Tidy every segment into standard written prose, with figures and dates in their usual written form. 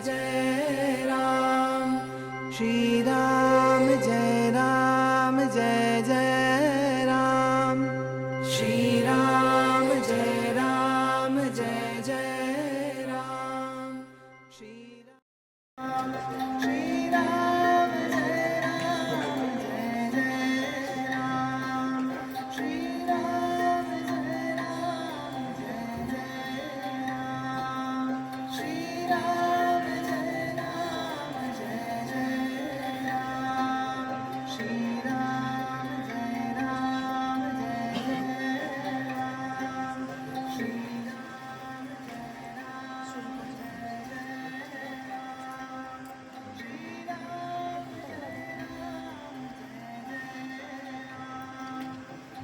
जय राम, श्री राम जय राम, जय जय राम, श्री राम जय राम, जय जय राम, श्री राम, श्री राम जय राम, जय जय राम, श्री राम जय राम, जय जय राम, श्री राम जय राम, जय जय राम, श्री राम जय राम, जय जय राम, श्री राम जय राम, जय जय राम, श्री राम जय राम, जय जय Ram.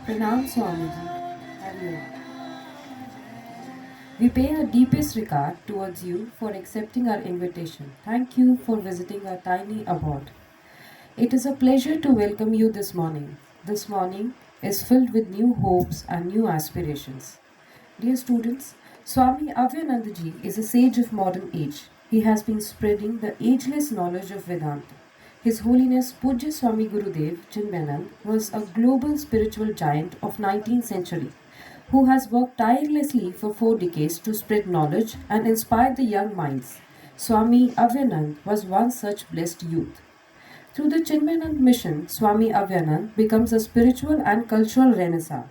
Pranam Swamiji. Hariom. We pay our deepest regard towards you for accepting our invitation. Thank you for visiting our tiny abode. It is a pleasure to welcome you this morning. This morning is filled with new hopes and new aspirations. Dear students, Swami Avyanandaji is a sage of modern age. He has been spreading the ageless knowledge of Vedanta. His Holiness Pujya Swami Gurudev Chinmayanand was a global spiritual giant of 19th century who has worked tirelessly for 4 decades to spread knowledge and inspire the young minds. Swami Avyanand was one such blessed youth. Through the Chinmayanand mission, Swami Avyanand becomes a spiritual and cultural renaissance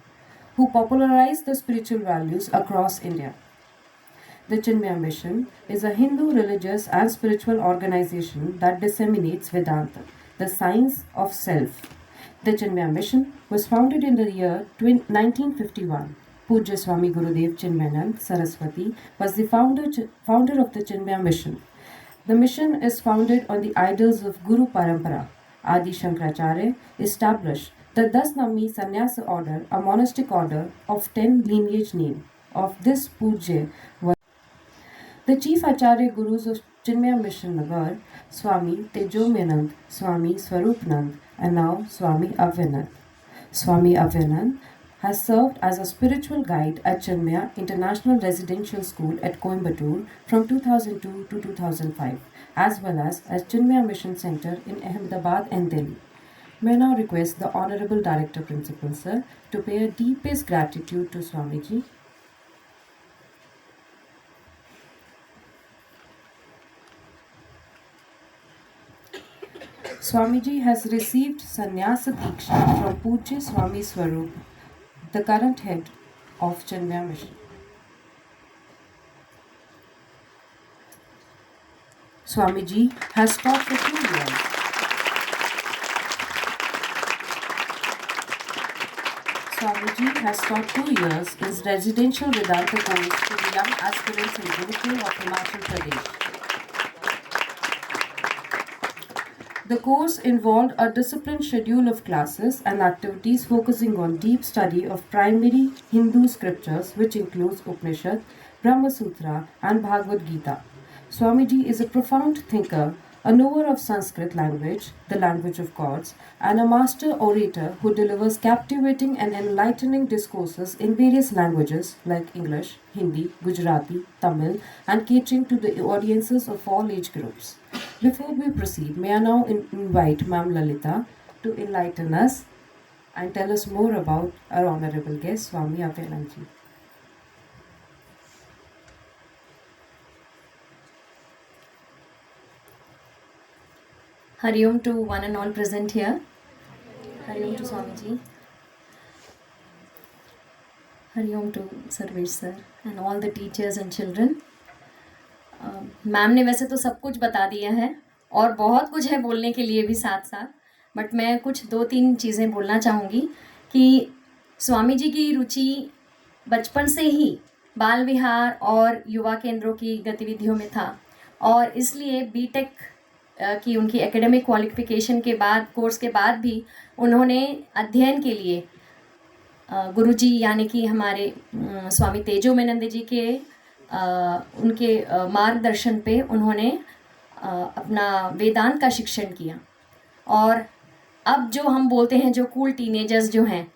who popularized the spiritual values across India. The Chinmaya Mission is a Hindu religious and spiritual organization that disseminates Vedanta, the science of self. The Chinmaya Mission was founded in the year 1951. Pujya Swami Gurudev Chinmayanand Saraswati was the founder of the Chinmaya Mission. The mission is founded on the ideals of Guru Parampara. Adi Shankaracharya established the Dasnami Sannyasa order, a monastic order of 10 lineage name. Of this Pujya was the chief Acharya Gurus of Chinmaya Mission were Swami Tejomanand, Swami Swarupanand, and now Swami Avyanand. Swami Avyanand has served as a spiritual guide at Chinmaya International Residential School at Coimbatore from 2002 to 2005, as well as at Chinmaya Mission Center in Ahmedabad and Delhi. May I now request the Honorable Director Principal Sir to pay our deepest gratitude to Swamiji. Swamiji has received Sannyasa Diksha from Pujya Swami Swarup, the current head of Chinmaya Mission. Swamiji has taught for 2 years. Swamiji has taught 2 years in residential Vedanta course to the young aspirants in Gurukul of Himachal Pradesh. The course involved a disciplined schedule of classes and activities focusing on deep study of primary Hindu scriptures, which includes Upanishad, Brahma Sutra, and Bhagavad Gita. Swamiji is a profound thinker, a knower of Sanskrit language, the language of gods, and a master orator who delivers captivating and enlightening discourses in various languages like English, Hindi, Gujarati, Tamil, and catering to the audiences of all age groups. Before we proceed, may I now invite Ma'am Lalita to enlighten us and tell us more about our honorable guest, Swami Avyanandji. Hariom to one and all present here. Hariom to Swamiji. Hariom to Sarvesh sir and all the teachers and children. Ma'am ने वैसे तो सब कुछ बता दिया है और बहुत कुछ है बोलने के लिए भी साथ साथ, बट मैं कुछ 2-3 चीज़ें बोलना चाहूँगी कि स्वामी जी की रुचि बचपन से ही बाल विहार और युवा केंद्रों की गतिविधियों में था और इसलिए बीटेक की उनकी एकेडमिक क्वालिफिकेशन के बाद, कोर्स के बाद भी उन्होंने अध्ययन के लिए गुरुजी यानी कि हमारे स्वामी तेजोमानंद जी के उनके मार्गदर्शन पे उन्होंने अपना वेदांत का शिक्षण किया। और अब जो हम बोलते हैं जो कूल टीनेजर्स जो हैं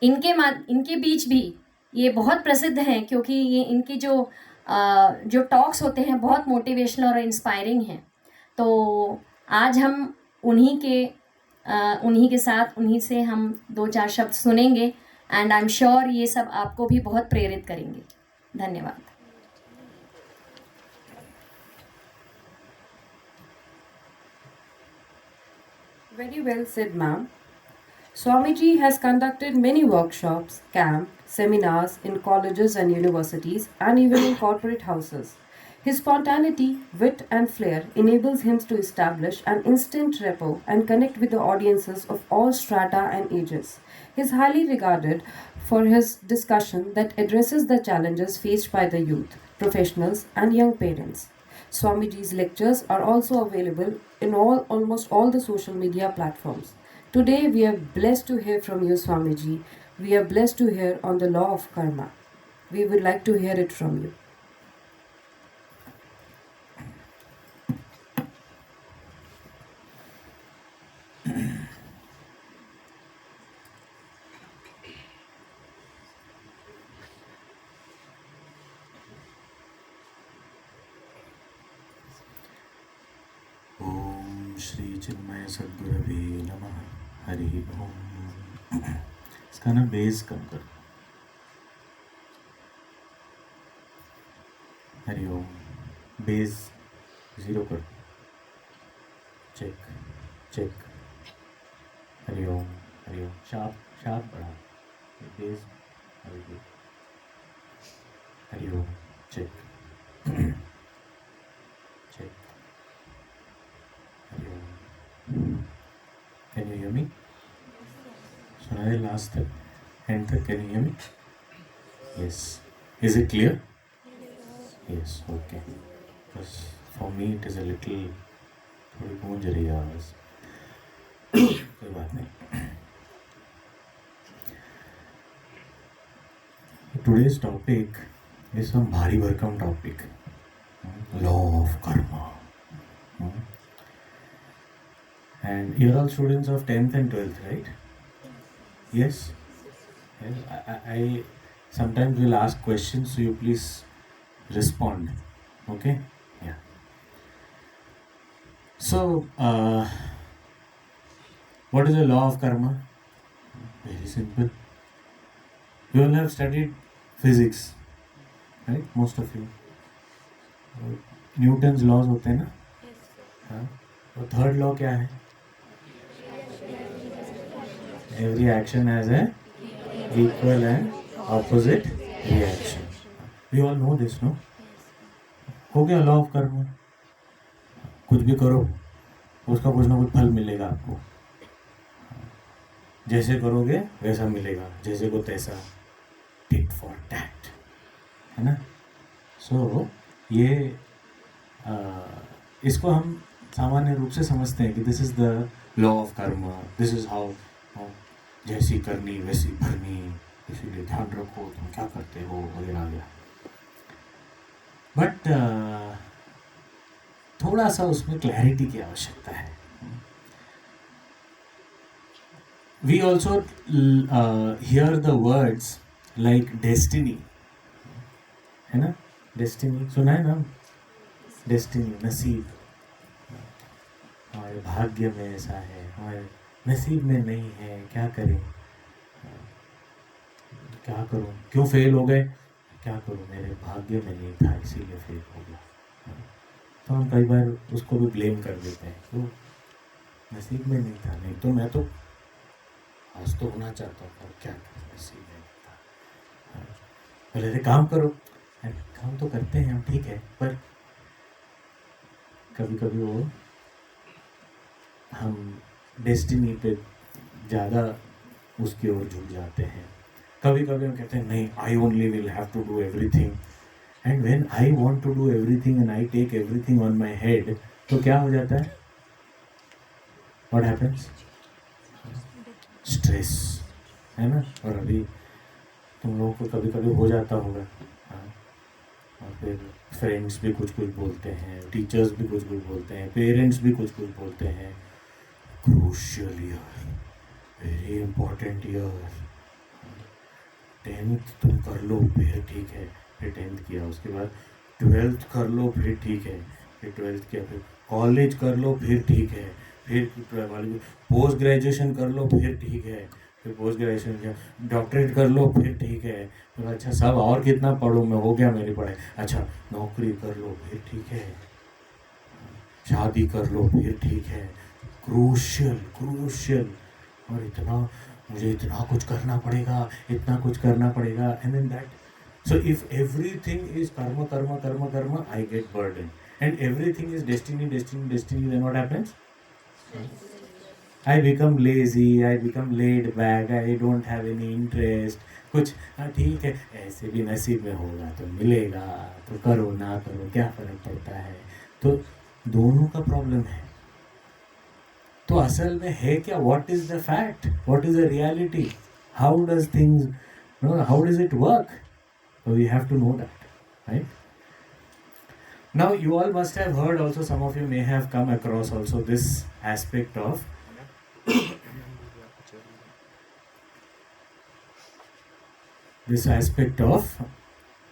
इनके बीच भी ये बहुत प्रसिद्ध हैं, क्योंकि ये इनकी जो जो टॉक्स होते हैं बहुत मोटिवेशनल और इंस्पायरिंग हैं। तो आज हम उन्हीं के साथ उन्हीं से हम 2-4 शब्द सुनेंगे एंड आई एम श्योर ये सब आपको भी बहुत प्रेरित करेंगे। धन्यवाद। Very well said, ma'am. Swamiji has conducted many workshops, camps, seminars in colleges and universities, and even in corporate houses. His spontaneity, wit, and flair enables him to establish an instant rapport and connect with the audiences of all strata and ages. He is highly regarded for his discussion that addresses the challenges faced by the youth, professionals, and young parents. Swamiji's lectures are also available in almost all the social media platforms. Today we are blessed to hear from you, Swamiji. We are blessed to hear on the law of karma. We would like to hear it from you. Shri चिन्मय सद्गुरवे नमः। हरि ओम। इसका ना base कम कर। हरि ओम। Bass 0 कर। Check check. Hari Om Hari Om. Sharp बढ़ा। Bass Hari Om. Hari Om. Check check. Can you hear me? सुना है last तक, and तक? Can you hear me? Yes. Is it clear? Yes. Okay. Because for me it is a little थोड़ी गूंज रही है आवाज़। कोई बात नहीं। Today's topic is some भारी भरकम topic, law of karma. And you're all students of 10th and 12th, right? Yes? Yes. I sometimes will ask questions, so you please respond. Okay? Yeah. So, what is the law of karma? Very simple. You all have studied physics, right? Most of you. Newton's laws होते हैं ना? हाँ. और third law क्या है? Every action has a equal and opposite reaction. We all know this, no? हो गया law of कर्म। कुछ भी करो उसका कुछ ना कुछ फल मिलेगा आपको। जैसे करोगे वैसा मिलेगा, जैसे को तैसा, टिट फॉर टैट, है ना? सो ये इसको हम सामान्य रूप से समझते हैं कि this is the law of कर्म, दिस इज हाउ, जैसी करनी वैसी भरनी, इसीलिए ध्यान रखो तुम क्या करते हो वगैरह वगैरह। बट थोड़ा सा उसमें क्लैरिटी की आवश्यकता है। We also hear the words like destiny, है ना? डेस्टिनी सुना है ना? डेस्टिनी, नसीब। हमारे भाग्य में ऐसा है, हमारे नसीब में नहीं है, क्या करें, क्या करूं, क्यों फेल हो गए, क्या करूं, मेरे भाग्य में नहीं था इसीलिए फेल हो गया। तो हम कई बार उसको भी ब्लेम कर देते हैं, क्यों नसीब में नहीं था, नहीं तो मैं तो आज तो होना चाहता हूँ, पर क्या करूं, नसीब में नहीं था। पहले काम करो, काम तो करते हैं हम, ठीक है, पर कभी कभी वो हम डेस्टिनी पे ज़्यादा उसकी ओर झुक जाते हैं। कभी कभी हम कहते हैं नहीं, I only will have to do everything, and when I want to do everything and I take everything on my head, तो क्या हो जाता है? What happens? स्ट्रेस, है ना? और अभी तुम लोगों को कभी कभी हो जाता होगा, हाँ? और फिर फ्रेंड्स भी कुछ कुछ बोलते हैं, टीचर्स भी कुछ कुछ बोलते हैं, पेरेंट्स भी कुछ कुछ बोलते हैं। Crucial year, very important year, 10th तुम कर लो फिर ठीक है, फिर 10th किया, उसके बाद 12th कर लो फिर ठीक है, फिर 12th किया, फिर कॉलेज कर लो फिर ठीक है, फिर पोस्ट ग्रेजुएशन कर लो फिर ठीक है, फिर पोस्ट ग्रेजुएशन किया, डॉक्टरेट कर लो फिर ठीक है, फिर अच्छा सब और कितना पढ़ूँ मैं, हो गया मेरी पढ़ाई, अच्छा नौकरी कर लो फिर ठीक है, शादी कर लो फिर ठीक है, क्रूशियल और इतना मुझे इतना कुछ करना पड़ेगा, इतना कुछ करना पड़ेगा, and then that. So if everything is karma, I get burdened. And everything is destiny, then what happens? I become lazy, I become laid back, I don't have any interest. कुछ हाँ ठीक है, ऐसे भी नसीब में होगा तो मिलेगा, तो करो ना करो क्या फर्क पड़ता है. तो दोनों का प्रॉब्लम है. तो असल में है क्या? What is the fact? What is the reality? How does things, how does it work? So we have to know that, right? Now you all must have heard also, some of you may have come across also this aspect of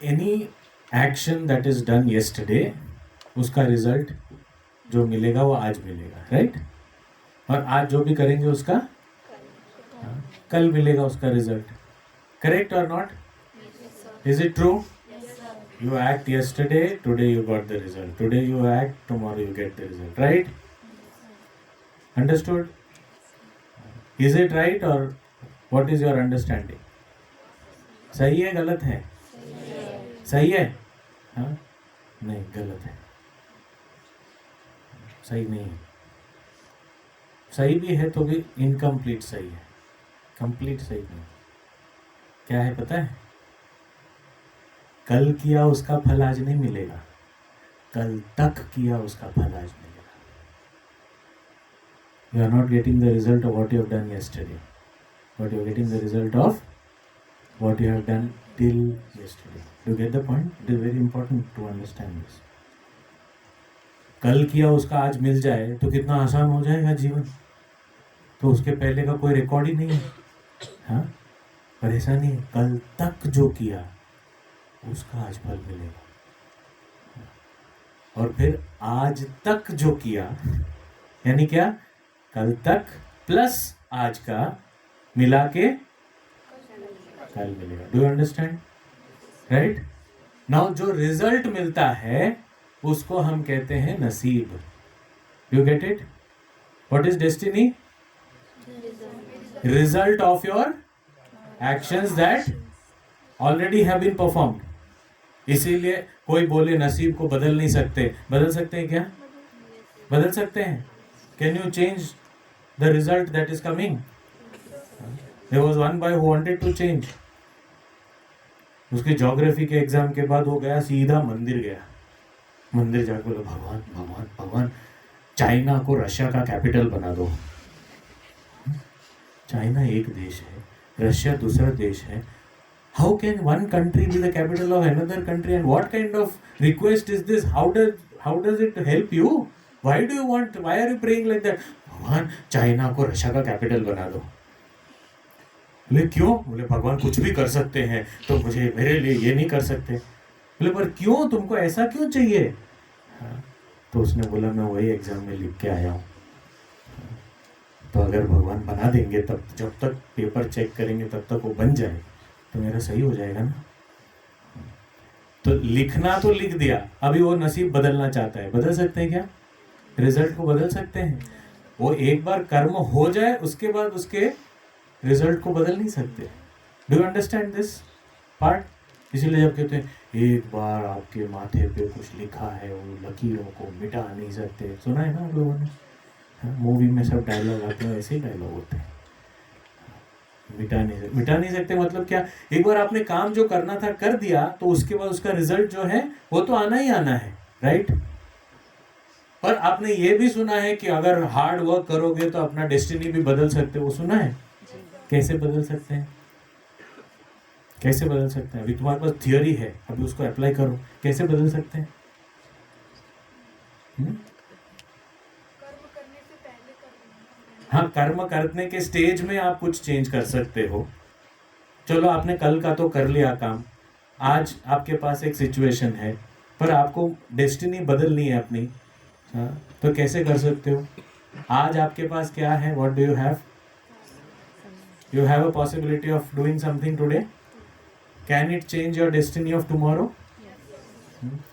any action that is done yesterday, उसका result जो मिलेगा वो आज मिलेगा, right? और आज जो भी करेंगे उसका कल मिलेगा उसका result. Correct or not? Is it true? Yes, sir. You act yesterday, today you got the result. Today you act, tomorrow you get the result. Right? Yes, understood? Is it right or what is your understanding? सही है गलत है? सही है? हाँ? नहीं, गलत है. सही नहीं है. सही भी है तो भी इनकम्प्लीट सही है. कंप्लीट सही नहीं. क्या है पता है? कल किया उसका फल आज नहीं मिलेगा, कल तक किया उसका फल आज मिलेगा. You are not getting the result of what you have done yesterday, but you are getting the result of what you have done till yesterday. You get the point? It is very important to understand this. कल किया उसका आज मिल जाए तो कितना आसान हो जाएगा जीवन. तो उसके पहले का कोई रिकॉर्ड ही नहीं है. हाँ, पर ऐसा नहीं है. कल तक जो किया उसका आज फल मिलेगा. और फिर आज तक जो किया, यानी क्या? कल तक प्लस आज का मिला के कल मिलेगा. Do you understand? Right? Now जो रिजल्ट मिलता है उसको हम कहते हैं नसीब. You get it? What is destiny? Result of your actions that already have been performed. इसीलिए कोई बोले नसीब को बदल नहीं सकते. बदल सकते हैं क्या? बदल सकते हैं. Can you change the result that is coming? There was one boy who wanted to change. उसके ज्योग्राफी के एग्जाम के बाद वो गया सीधा मंदिर गया. मंदिर जाकर बोला भगवान भगवान भगवान, चाइना को रशिया का कैपिटल बना दो. चाइना एक देश है, रशिया दूसरा देश है. How can one country be the capital of another country? And what kind of request is this? How does it help you? Why are you praying like that? भगवान China को Russia का capital बना दो. बोले क्यों? बोले भगवान कुछ भी कर सकते हैं तो मुझे मेरे लिए ये नहीं कर सकते. बोले पर क्यों? तुमको ऐसा क्यों चाहिए? हाँ, तो उसने बोला मैं वही एग्जाम में लिख के आया हूँ. तो अगर भगवान बना देंगे तब, जब तक पेपर चेक करेंगे तब तक वो बन जाए तो मेरा सही हो जाएगा ना. तो लिखना तो लिख दिया, अभी वो नसीब बदलना चाहता है. बदल सकते हैं क्या? रिजल्ट को बदल सकते हैं. वो एक बार कर्म हो जाए उसके बाद उसके रिजल्ट को बदल नहीं सकते. Do you understand this part? इसीलिए जब कहते हैं एक बार आपके माथे पे कुछ लिखा है वो लकीरों को मिटा नहीं सकते. सुना है ना आप लोगों ने? मूवी में सब डायलॉग आते हैं, ऐसे ही डायलॉग होते हैं. मिटा नहीं सकते मतलब क्या? एक बार आपने काम जो करना था कर दिया तो उसके बाद उसका रिजल्ट जो है वो तो आना ही आना है. राइट? पर आपने ये भी सुना है कि अगर हार्ड वर्क करोगे तो अपना डेस्टिनी भी बदल सकते हो. सुना है? कैसे बदल सकते हैं? कैसे बदल सकते हैं? अभी तुम्हारे पास थियोरी है, अभी उसको अप्लाई करो. कैसे बदल सकते हैं? हाँ, कर्म करने के स्टेज में आप कुछ चेंज कर सकते हो. चलो आपने कल का तो कर लिया काम. आज आपके पास एक सिचुएशन है, पर आपको डेस्टिनी बदलनी है अपनी, हाँ, तो कैसे कर सकते हो? आज आपके पास क्या है? What do you have? You have a possibility of doing something today. Can it change your destiny of tomorrow?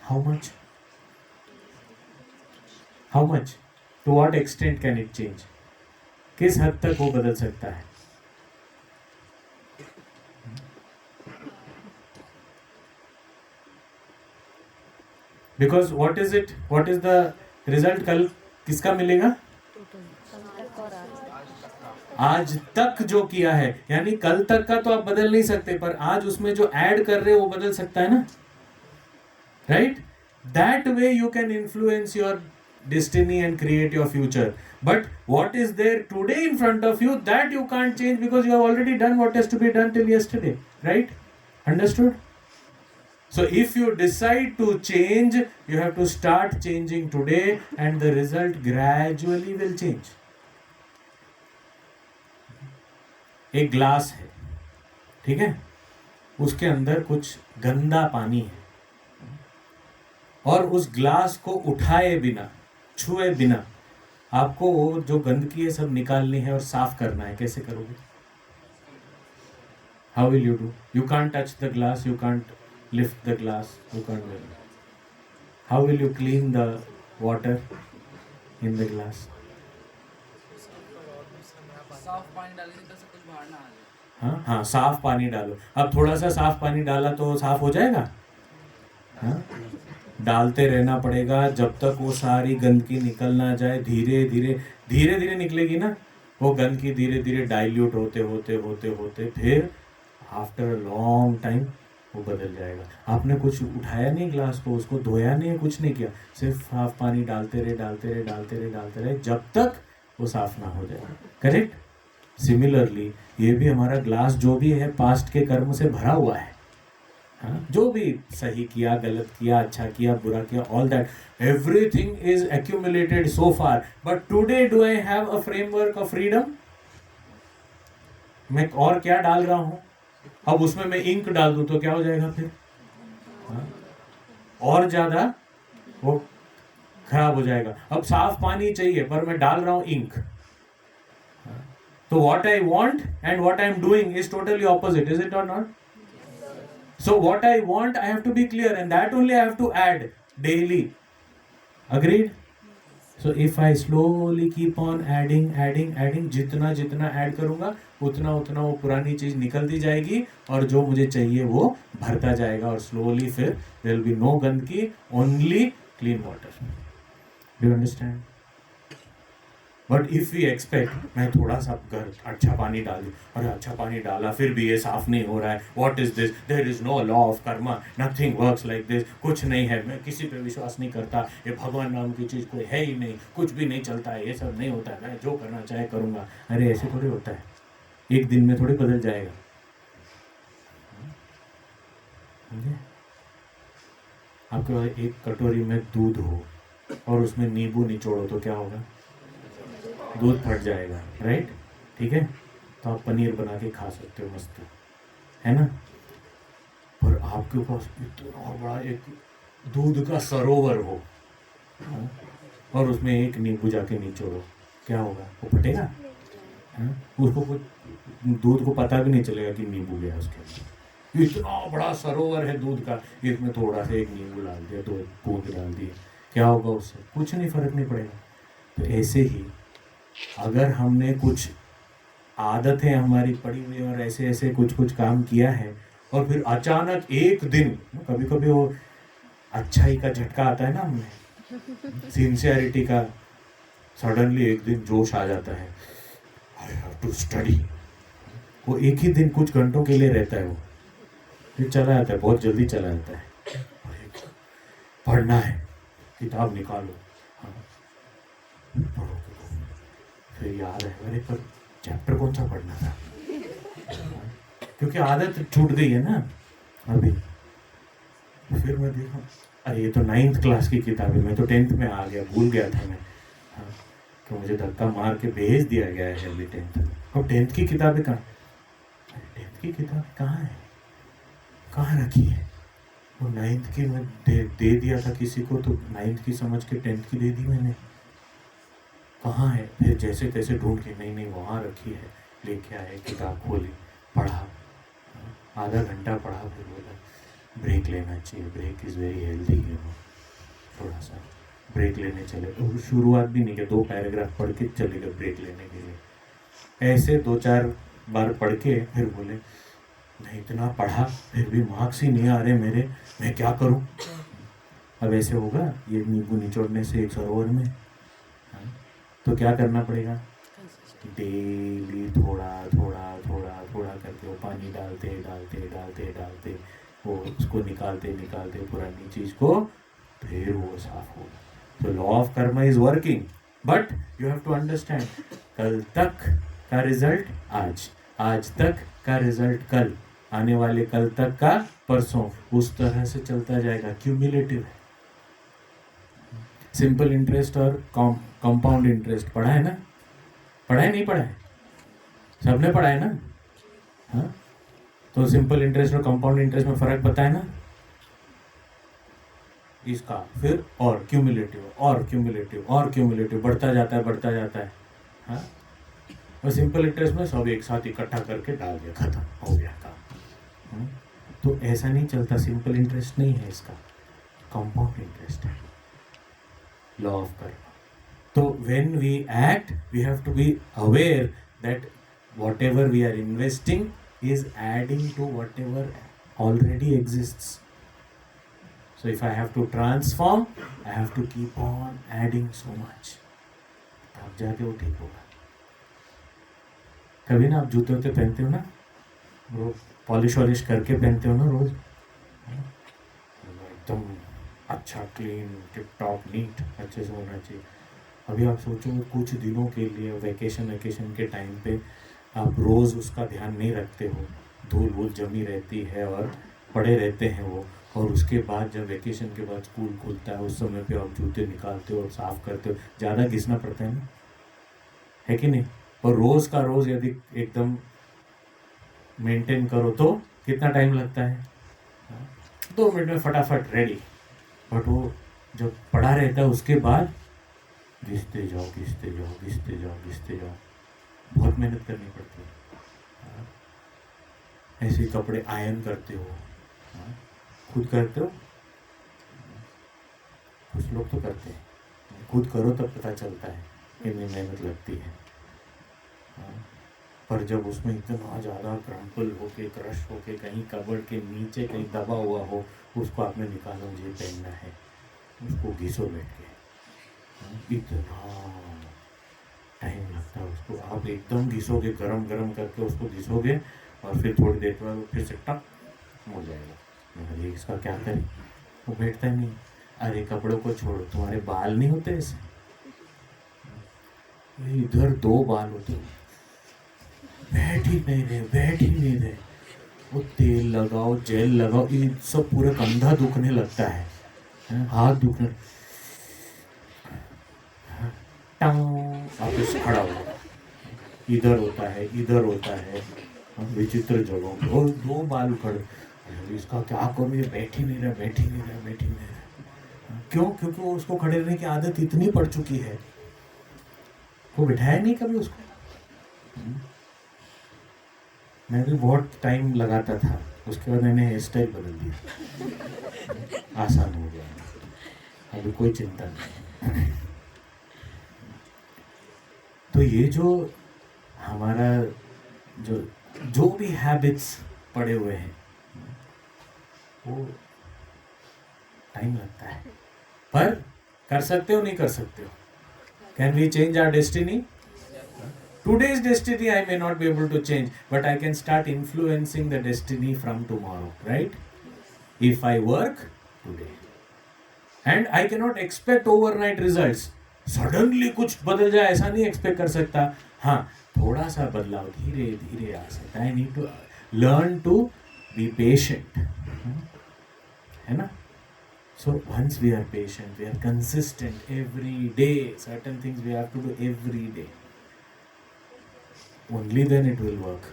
How much? How much? To what extent can it change? किस हद तक वो बदल सकता है? Because what is it, what is the result? कल किसका मिलेगा? आज तक जो किया है, यानी कल तक का तो आप बदल नहीं सकते, पर आज उसमें जो ऐड कर रहे हो वो बदल सकता है ना, right? That way you can influence your destiny and create your future. But what is there today in front of you, that you can't change because you have already done what has to be done till yesterday, right? Understood? So if you decide to change, you have to start changing today and the result gradually will change. एक glass है, ठीक है, उसके अंदर कुछ गंदा पानी है, और उस ग्लास को उठाए बिना, छुए बिना आपको वो जो गंदगी है सब निकालनी है और साफ करना है. कैसे करोगे? How will you do? You can't touch the glass, you can't lift the glass, you can't. How will you clean the water in the glass? साफ पानी डालेंगे तो सब कुछ बाहर ना आ जाए. हाँ हाँ, साफ पानी डालो. अब थोड़ा सा साफ पानी डाला तो साफ हो जाएगा? हाँ, डालते रहना पड़ेगा जब तक वो सारी गंदगी निकल ना जाए. धीरे धीरे निकलेगी ना वो गंदगी, धीरे धीरे डाइल्यूट होते होते होते होते फिर आफ्टर अ लॉन्ग टाइम वो बदल जाएगा. आपने कुछ उठाया नहीं ग्लास को, उसको धोया नहीं, कुछ नहीं किया, सिर्फ साफ पानी डालते रहे जब तक वो साफ ना हो जाए. करेक्ट? सिमिलरली ये भी हमारा ग्लास जो भी है पास्ट के कर्म से भरा हुआ है. हाँ, जो भी सही किया, गलत किया, अच्छा किया, बुरा किया, all that, everything is accumulated so far. But today do I have a framework of freedom? मैं और क्या डाल रहा हूं? अब उसमें मैं इंक डाल दूं तो क्या हो जाएगा फिर? हाँ, और ज्यादा वो खराब हो जाएगा. अब साफ पानी चाहिए पर मैं डाल रहा हूं इंक. तो what I want and what I am doing is totally opposite, is it और not? So what I want, I have to be clear, and that only I have to add daily. Agreed? So if I slowly keep on adding, जितना add करूंगा उतना वो पुरानी चीज निकलती जाएगी और जो मुझे चाहिए वो भरता जाएगा, और slowly फिर there will be no गंदगी, only clean water. Do you understand? But if we expect मैं थोड़ा सा घर अच्छा पानी डाल दूँ, अरे अच्छा पानी डाला फिर भी ये साफ नहीं हो रहा है, what is this? There is no law of karma, nothing works like this. कुछ नहीं है, मैं किसी पे विश्वास नहीं करता, ये भगवान नाम की चीज़ कोई है ही नहीं, कुछ भी नहीं चलता है, ये सब नहीं होता है, मैं जो करना चाहे करूँगा. अरे ऐसे थोड़ी होता है, एक दिन में थोड़ी बदल जाएगा. आपके पास एक कटोरी में दूध हो और उसमें नींबू निचोड़ो तो क्या होगा? दूध फट जाएगा, राइट? ठीक है, तो आप पनीर बना के खा सकते हो, मस्त है ना. पर आपके पास इतना बड़ा एक दूध का सरोवर हो और उसमें एक नींबू जाके निचोड़ो, क्या होगा? वो फटेगा. उसको कुछ दूध को पता भी नहीं चलेगा कि नींबू गया उसके. इतना बड़ा सरोवर है दूध का, इसमें थोड़ा सा एक नींबू डाल दिया, 2 बूंद डाल दिए, क्या होगा उससे? कुछ नहीं, फर्क नहीं पड़ेगा. तो ऐसे ही अगर हमने कुछ आदतें हमारी पड़ी हुई और ऐसे कुछ काम किया है और फिर अचानक एक दिन, कभी कभी वो अच्छाई का झटका आता है ना हमें, सिंसियरिटी का, सडनली एक दिन जोश आ जाता है, आई हैव टू स्टडी. वो एक ही दिन कुछ घंटों के लिए रहता है, वो फिर चला जाता है, बहुत जल्दी चला जाता है. पढ़ना है, किताब निकालो, पढ़ो, फिर याद है अरे पर चैप्टर कौन सा पढ़ना था, क्योंकि आदत छूट गई है ना अभी. फिर मैं देखा अरे ये तो 9th क्लास की किताब है, मैं तो 10th में आ गया, भूल गया था मैं. हाँ, तो मुझे धक्का मार के भेज दिया गया है अभी 10th में. अब 10th की किताबें कहाँ? 10th की किताब कहाँ है, कहाँ रखी है? वो 9th की मैं दे दिया था किसी को, तो 9th की समझ के 10th की दे दी मैंने। कहाँ है? फिर जैसे तैसे ढूंढ के, नहीं वहाँ रखी है, लेके आए, किताब खोली, पढ़ा, आधा घंटा पढ़ा, फिर बोला ब्रेक लेना चाहिए, ब्रेक इज़ वेरी हेल्दी, थोड़ा सा ब्रेक लेने चले। तो शुरुआत भी नहीं किया, 2 पैराग्राफ पढ़ के चले गए ब्रेक लेने के लिए। ऐसे 2-4 बार पढ़ के फिर बोले नहीं, इतना पढ़ा फिर भी मार्क्स ही नहीं आ रहे मेरे, मैं क्या करूं? अब ऐसे होगा ये नींबू निचोड़ने से एक सरोवर में? तो क्या करना पड़ेगा? डेली थोड़ा थोड़ा थोड़ा थोड़ा करके वो पानी डालते डालते डालते डालते, वो उसको निकालते निकालते पुरानी चीज़ को, फिर वो साफ होगा। तो law of karma is working, but you have to understand, कल तक का रिजल्ट आज, आज तक का रिजल्ट कल, आने वाले कल तक का परसों, उस तरह से चलता जाएगा। क्यूमुलेटिव है। सिंपल इंटरेस्ट और कंपाउंड इंटरेस्ट पढ़ा है ना? पढ़ा है नहीं पढ़ा है? सबने पढ़ा है ना? हाँ, तो सिंपल इंटरेस्ट और कंपाउंड इंटरेस्ट में फर्क पता है ना? इसका फिर और क्यूमुलेटिव और क्यूमुलेटिव और क्यूमुलेटिव बढ़ता जाता है, बढ़ता जाता है। हाँ, और सिंपल इंटरेस्ट में सब एक साथ इकट्ठा करके डाल दिया, खत्म हो गया काम। तो ऐसा नहीं चलता, सिंपल इंटरेस्ट नहीं है इसका, कंपाउंड इंटरेस्ट है, लॉ ऑफ कर्मा। तो when we act we have to be aware that whatever we are investing is adding to whatever already exists. So if I have to transform, I have to keep on adding so much. तब जाके वो ठीक होगा। कभी ना आप जूते वूते पहनते हो ना, वो पॉलिश वॉलिश करके पहनते हो ना रोज, एकदम अच्छा क्लीन टिप टॉप नीट अच्छे से होना चाहिए। अभी आप सोचो कुछ दिनों के लिए वेकेशन के टाइम पे आप रोज़ उसका ध्यान नहीं रखते हो, धूल वूल जमी रहती है और पड़े रहते हैं वो, और उसके बाद जब वेकेशन के बाद स्कूल खुलता है उस समय पे आप जूते निकालते हो और साफ़ करते हो, ज़्यादा घिसना पड़ता है ना, है कि नहीं? और रोज़ का रोज़ यदि एकदम मेंटेन करो तो कितना टाइम लगता है? 2 मिनट में फटाफट रेडी। बट वो जब पड़ा रहता है उसके बाद घिसते जाओ घिसते जाओ घिसते जाओ घिसते जाओ, बहुत मेहनत करनी पड़ती है। ऐसे कपड़े आयरन करते हो, खुद करते हो? कुछ लोग तो करते हैं, खुद करो तब पता चलता है कितनी मेहनत लगती है। पर जब उसमें इतना ज़्यादा क्रम्पल होके क्रश होके कहीं कबर्ड के नीचे कहीं दबा हुआ हो, उसको आपने निकालो, मुझे पहनना है, उसको घिसो बैठ के, इतना टाइम लगता है उसको। आप एकदम घिसोगे, गरम गरम करके उसको घिसोगे और फिर थोड़ी देर के बाद फिर से टक हो जाएगा। अरे इसका क्या करें, वो बैठता ही नहीं। अरे कपड़ों को छोड़ो, तुम्हारे बाल नहीं होते ऐसे, इधर 2 बाल होते, बैठ ही नहीं रहे। वो तेल लगाओ, जेल लगाओ, ये सब पूरा कंधा दुखने लगता है, हाथ दुखने, वापस खड़ा होगा, इधर होता है विचित्र जगहों पे, और 2 बाल उखड़े, इसका क्या करूँ, ये बैठ ही नहीं रहा। क्यों? क्योंकि वो उसको खड़े रहने की आदत इतनी पड़ चुकी है, वो बिठाया नहीं कभी उसको। मैं भी बहुत टाइम लगाता था, उसके बाद मैंने हेयर स्टाइल बदल दिया, आसान हो गया, अभी कोई चिंता नहीं। तो ये जो हमारा जो भी हैबिट्स पड़े हुए हैं, वो टाइम लगता है, पर कर सकते हो नहीं कर सकते हो। Can we change our destiny? Today's destiny I may not be able to change, but I can start influencing the destiny from tomorrow, right? If I work today. And I cannot expect overnight results. Suddenly कुछ बदल जाए ऐसा नहीं expect कर सकता। हाँ, थोड़ा सा बदलाव धीरे धीरे आ सकता है। I need to learn to be patient, है ना? So once we are patient, we are consistent every day. Certain things we have to do every day. Only then it will work.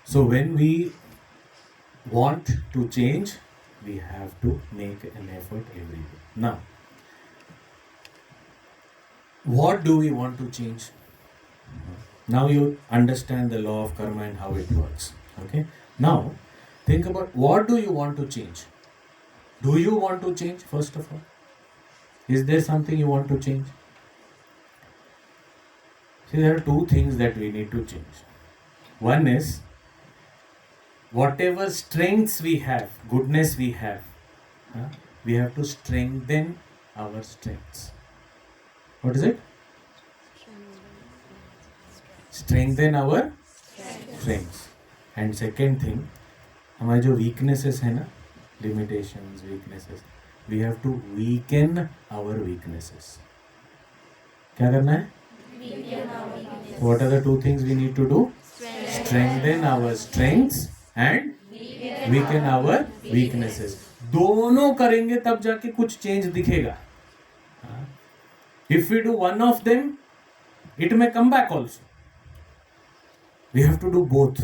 So when we want to change, we have to make an effort every day. Now, what do we want to change? Now you understand the law of karma and how it works. Okay? Now, think about what do you want to change? Do you want to change, first of all? Is there something you want to change? See, there are two things that we need to change. One is, whatever strengths we have, goodness we have, we have to strengthen our strengths. What is it? Strengthen our strengths. And second thing, हमारे जो weaknesses है ना, limitations, weaknesses, we have to weaken our weaknesses. क्या करना है? So what are the two things we need to do? Strengthen our strengths and weaken our weaknesses. दोनों करेंगे तब जाके कुछ चेंज दिखेगा. If we do one of them, it may come back also. We have to do both.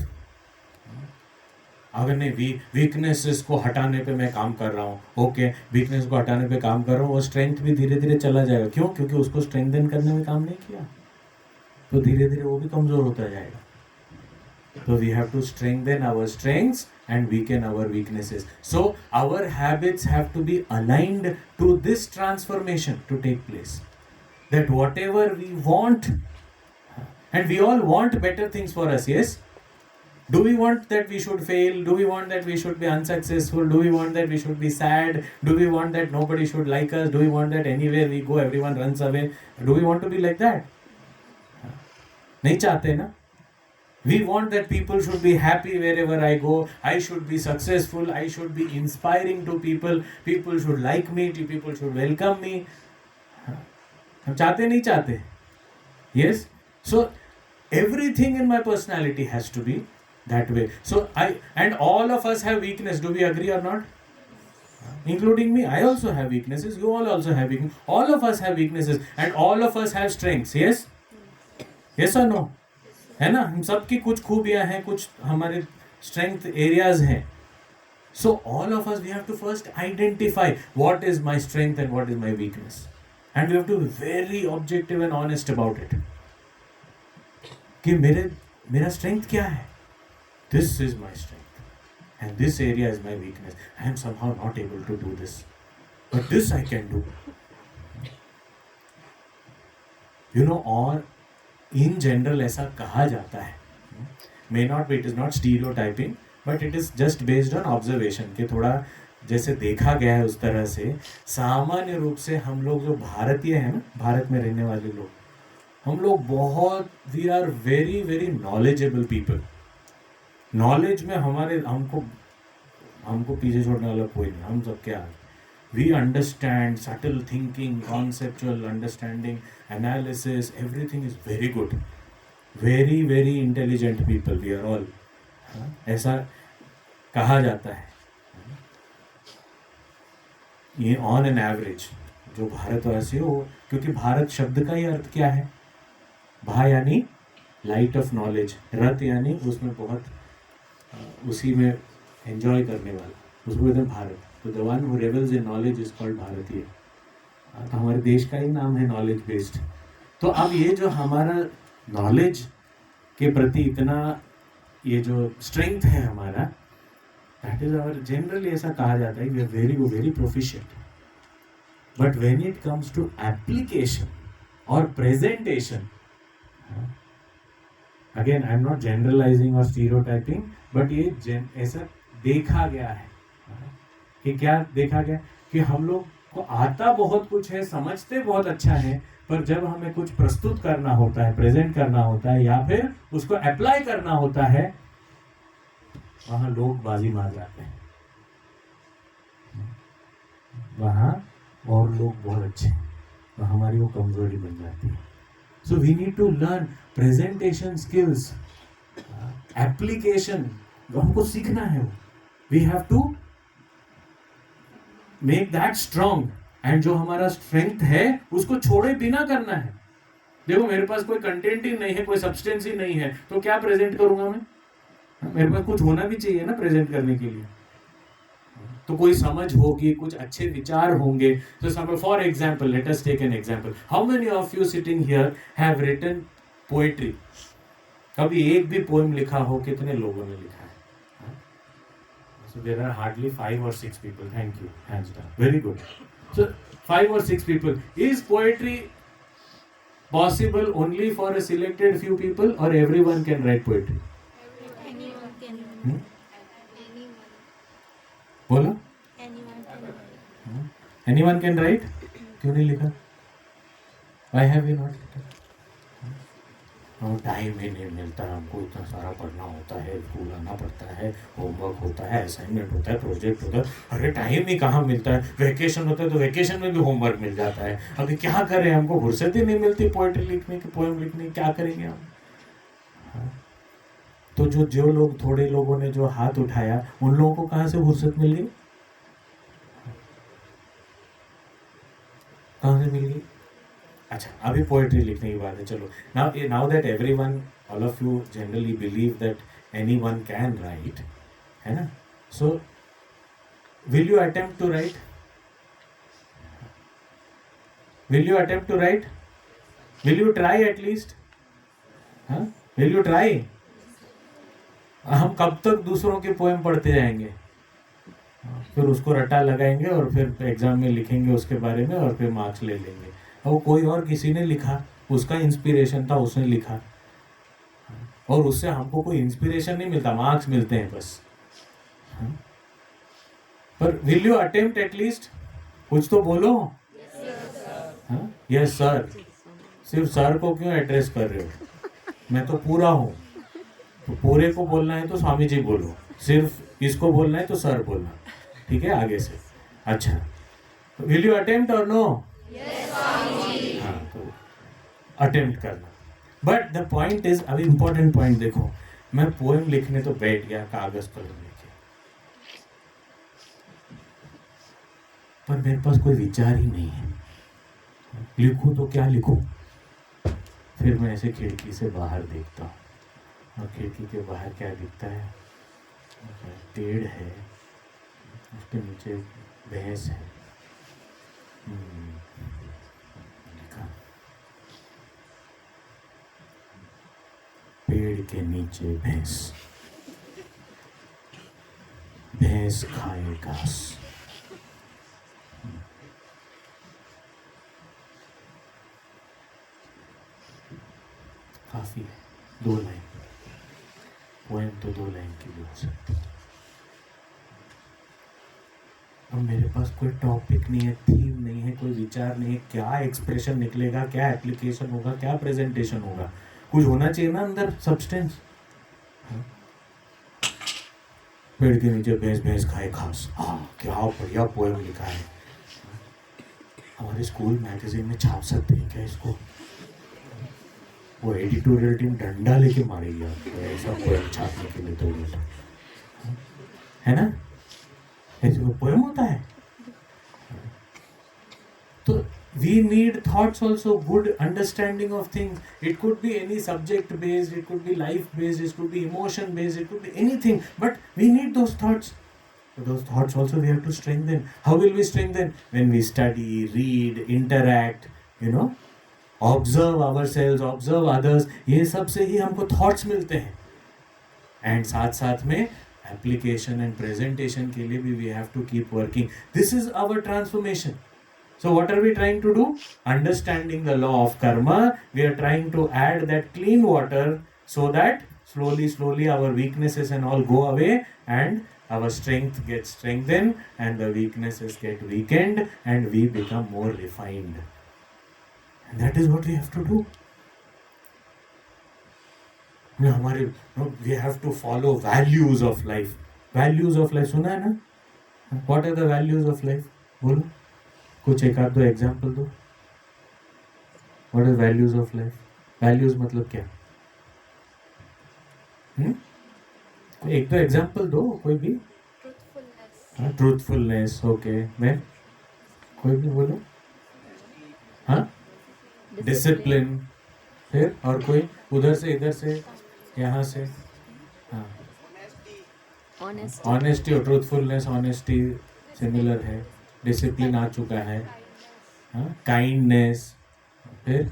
अगर नहीं weaknesses को हटाने पे मैं काम कर रहा हूँ, ओके, वीकनेस को हटाने पे काम कर रहा हूँ, वो स्ट्रेंथ भी धीरे धीरे चला जाएगा. क्यों? क्योंकि उसको स्ट्रेंथन करने में काम नहीं किया, तो धीरे धीरे वो भी कमजोर होता जाएगा. So we have to strengthen our strengths and weaken our weaknesses. So our habits have to be aligned to this transformation to take place. That whatever we want, and we all want better things for us, yes? Do we want that we should fail? Do we want that we should be unsuccessful? Do we want that we should be sad? Do we want that nobody should like us? Do we want that anywhere we go everyone runs away? Do we want to be like that? नहीं चाहते ना? We want that people should be happy wherever I go. I should be successful. I should be inspiring to people. People should like me. People should welcome me. हम चाहते नहीं चाहते? Yes. So everything in my personality has to be that way. So and all of us have weakness. Do we agree or not? Including me, I also have weaknesses. You all also have weaknesses. All of us have weaknesses, and all of us have strengths. Yes? Yes or no? है ना? हम सबकी कुछ खूबियां हैं, कुछ हमारे strength areas हैं. So all of us, we have to first identify what is my strength and what is my weakness, and we have to be very objective and honest about it. कि मेरा strength क्या है? This is my strength, and this area is my weakness. I am somehow not able to do this, but this I can do. You know, or in general ऐसा कहा जाता है. May not be, it is not stereotyping, but it is just based on observation. कि थोड़ा जैसे देखा गया है उस तरह से, सामान्य रूप से हम लोग जो भारतीय हैं ना, भारत में रहने वाले लोग, हम लोग बहुत, we are very very knowledgeable people. Knowledge में हमको पीछे छोड़ने वाला कोई नहीं. हम सब क्या, we understand subtle thinking, conceptual understanding, analysis, everything is very good. Very very intelligent people we are all. ऐसा कहा जाता है. ये ऑन एन एवरेज जो भारतवासी हो, क्योंकि भारत शब्द का ही अर्थ क्या है? भा यानी लाइट ऑफ नॉलेज, रथ यानी उसमें बहुत उसी में एंजॉय करने वाला, उसको कहते हैं भारत. तो the one who reveals in knowledge is called भारतीय. तो हमारे देश का ही नाम है नॉलेज बेस्ड. तो अब ये जो हमारा नॉलेज के प्रति इतना ये जो स्ट्रेंथ है हमारा, दैट इज आवर, जनरली ऐसा कहा जाता है we are very proficient. But when it comes to application और presentation, again I am not generalizing और स्टीरियोटाइपिंग, बट ये ऐसा देखा गया है. कि क्या देखा गया? कि हम लोग को आता बहुत कुछ है, समझते बहुत अच्छा है, पर जब हमें कुछ प्रस्तुत करना होता है, प्रेजेंट करना होता है, या फिर उसको अप्लाई करना होता है, वहां लोग बाजी मार जाते हैं. वहां और लोग बहुत अच्छे हैं, तो हमारी वो कमजोरी बन जाती है. So we need to learn presentation skills, application. हमको सीखना है वो. We have to make that strong. And जो हमारा strength है उसको छोड़े बिना करना है. देखो मेरे पास कोई कंटेंट ही नहीं है, कोई सब्सटेंस ही नहीं है, तो क्या प्रेजेंट करूंगा मैं? मेरे पास कुछ होना भी चाहिए ना प्रेजेंट करने के लिए, तो कोई समझ होगी, कुछ अच्छे विचार होंगे. तो for example, let us take an example. How many of you sitting here have written poetry? कभी एक भी पोएम लिखा हो? कितने लोगों ने लिखा है? So there are hardly 5 or 6 people. Thank you. Hands down. Very good. So 5 or 6 people. Is poetry possible only for a selected few people, or everyone can write poetry? Anyone can. Hmm? Anyone. बोलो. Anyone can. Anyone can write? क्यों नहीं लिखा? Why have you not written? Time ही नहीं मिलता हमको, इतना सारा पढ़ना होता है, स्कूल आना पड़ता है, होमवर्क होता है, असाइनमेंट होता है, प्रोजेक्ट होता है. अरे टाइम ही कहाँ मिलता है? वैकेशन होता है तो वैकेशन में भी होमवर्क मिल जाता है. अभी क्या करें, हमको फुर्सत ही नहीं मिलती पोएट्री लिखने की, पोएम लिखने की. क्या करेंगे हम? तो जो लोग, थोड़े लोगों ने जो हाथ उठाया, उन लोगों को कहाँ से फुर्सत मिल गई? कहाँ से मिल गई? अच्छा, अभी पोएट्री लिखने की बात है. चलो, now that everyone, all of you generally believe that anyone can write, है ना? So will you attempt to write? Will you attempt to write? Will you try at least? हाँ, विल यू ट्राई? हम कब तक दूसरों के पोएम पढ़ते जाएंगे? फिर उसको रट्टा लगाएंगे और फिर एग्जाम में लिखेंगे उसके बारे में और फिर मार्क्स ले लेंगे. और कोई और किसी ने लिखा, उसका इंस्पिरेशन था, उसने लिखा, और उससे हमको कोई इंस्पिरेशन नहीं मिलता, मार्क्स मिलते हैं बस. पर विल यू अटेम्प्ट एटलीस्ट? कुछ तो बोलो. Yes sir. सिर्फ सर को क्यों एड्रेस कर रहे हो? मैं तो पूरा हूँ. तो पूरे को बोलना है तो स्वामी जी बोलो, सिर्फ इसको बोलना है तो सर बोलना. ठीक है, आगे से. अच्छा, विल यू अटेम्प्ट और नो? हाँ, तो अटेम्प्ट करना. बट द पॉइंट इज, अभी इंपॉर्टेंट पॉइंट देखो, मैं पोएम लिखने तो बैठ गया कागज कलम लेके, पर मेरे पास कोई विचार ही नहीं है. लिखूं तो क्या लिखूं? फिर मैं ऐसे खिड़की से बाहर देखता हूँ, और खिड़की के बाहर क्या दिखता है? पेड़ है, उसके नीचे भैंस है. लिखा, पेड़ के नीचे भैंस, भैंस खाए घास. काफी है, 2 लाइन. पोएम तो 2 लाइन की भी हो सकती है. अब मेरे पास कोई टॉपिक नहीं है, थीम नहीं है, कोई विचार नहीं है, क्या एक्सप्रेशन निकलेगा, क्या एप्लीकेशन होगा, क्या प्रेजेंटेशन होगा? कुछ होना चाहिए ना अंदर, सब्सटेंस. पेड़ के नीचे भैंस, भैंस खाए घास. हाँ, क्या बढ़िया पोएम लिखा है. हमारे स्कूल मैगजीन में छाप सकते हैं क्या इसको? वो एडिटोरियल टीम डंडा लेके मारेगी आपको, ऐसा पोएम छापने के लिए. तो है ना, ऐसे वो पोएम होता है. तो we need thoughts also, good understanding of things. It could be any subject based, it could be life based, it could be emotion based, it could be anything, but we need those thoughts. So those thoughts also we have to strengthen. How will we strengthen? When we study, read, interact, observe ourselves, observe others. ये सब से ही हमको thoughts मिलते हैं. And साथ साथ में application and presentation के लिए भी we have to keep working. This is our transformation. So what are we trying to do? Understanding the law of karma, we are trying to add that clean water so that slowly our weaknesses and all go away and our strength gets strengthened and the weaknesses get weakened and we become more refined. And that is what we have to do. We have to follow values of life. Values of life, सुना है ना? What are the values of life? बोलो, कुछ एक आध 2 example दो. What are values of life? Values मतलब क्या? कोई एक 2 एग्जाम्पल दो, कोई भी. Truthfulness. ट्रूथफुलनेस. ओके, मैं कोई भी बोलो. हाँ, डिसिप्लिन. फिर और कोई, उधर से इधर से, यहाँ से. हाँ, ऑनेस्टी और ट्रूथफुलनेस, ऑनेस्टी सिमिलर है, डिसिप्लिन आ चुका है, काइंडनेस, फिर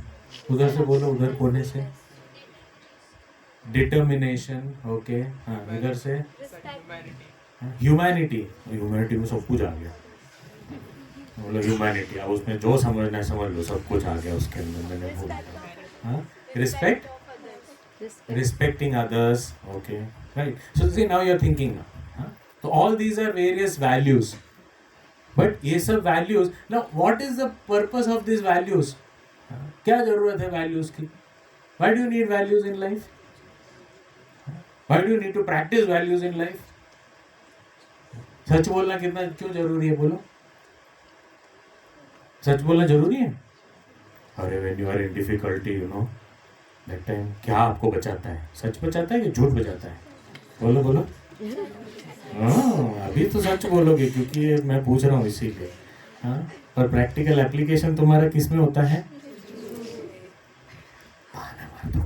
उधर से बोलो, उधर कोने से डिटर्मिनेशन, ओके, हाँ इधर से ह्यूमैनिटी, ह्यूमैनिटी में सब कुछ आ गया, बोलो ह्यूमैनिटी, अब उसमें जो समझना है समझ लो, सब कुछ आ गया उसके अंदर, मैंने भूल गया, respect, respecting others, okay, right, so see now you're thinking now, so all these are various values, but ये सब values, now what is the purpose of these values, क्या जरूरत है values की, why do you need values in life, why do you need to practice values in life, सच बोलना कितना क्यों जरूरी है, बोलो, सच बोलना जरूरी है, अरे when you are in difficulty, you know that time क्या आपको बचाता है, सच बचाता है कि झूठ बचाता है, बोलो बोलो, हाँ अभी तो सच बोलोगे क्योंकि ये मैं पूछ रहा हूँ इसीलिए, हाँ, पर प्रैक्टिकल एप्लीकेशन तुम्हारा किस में होता है, बहाना मार दो,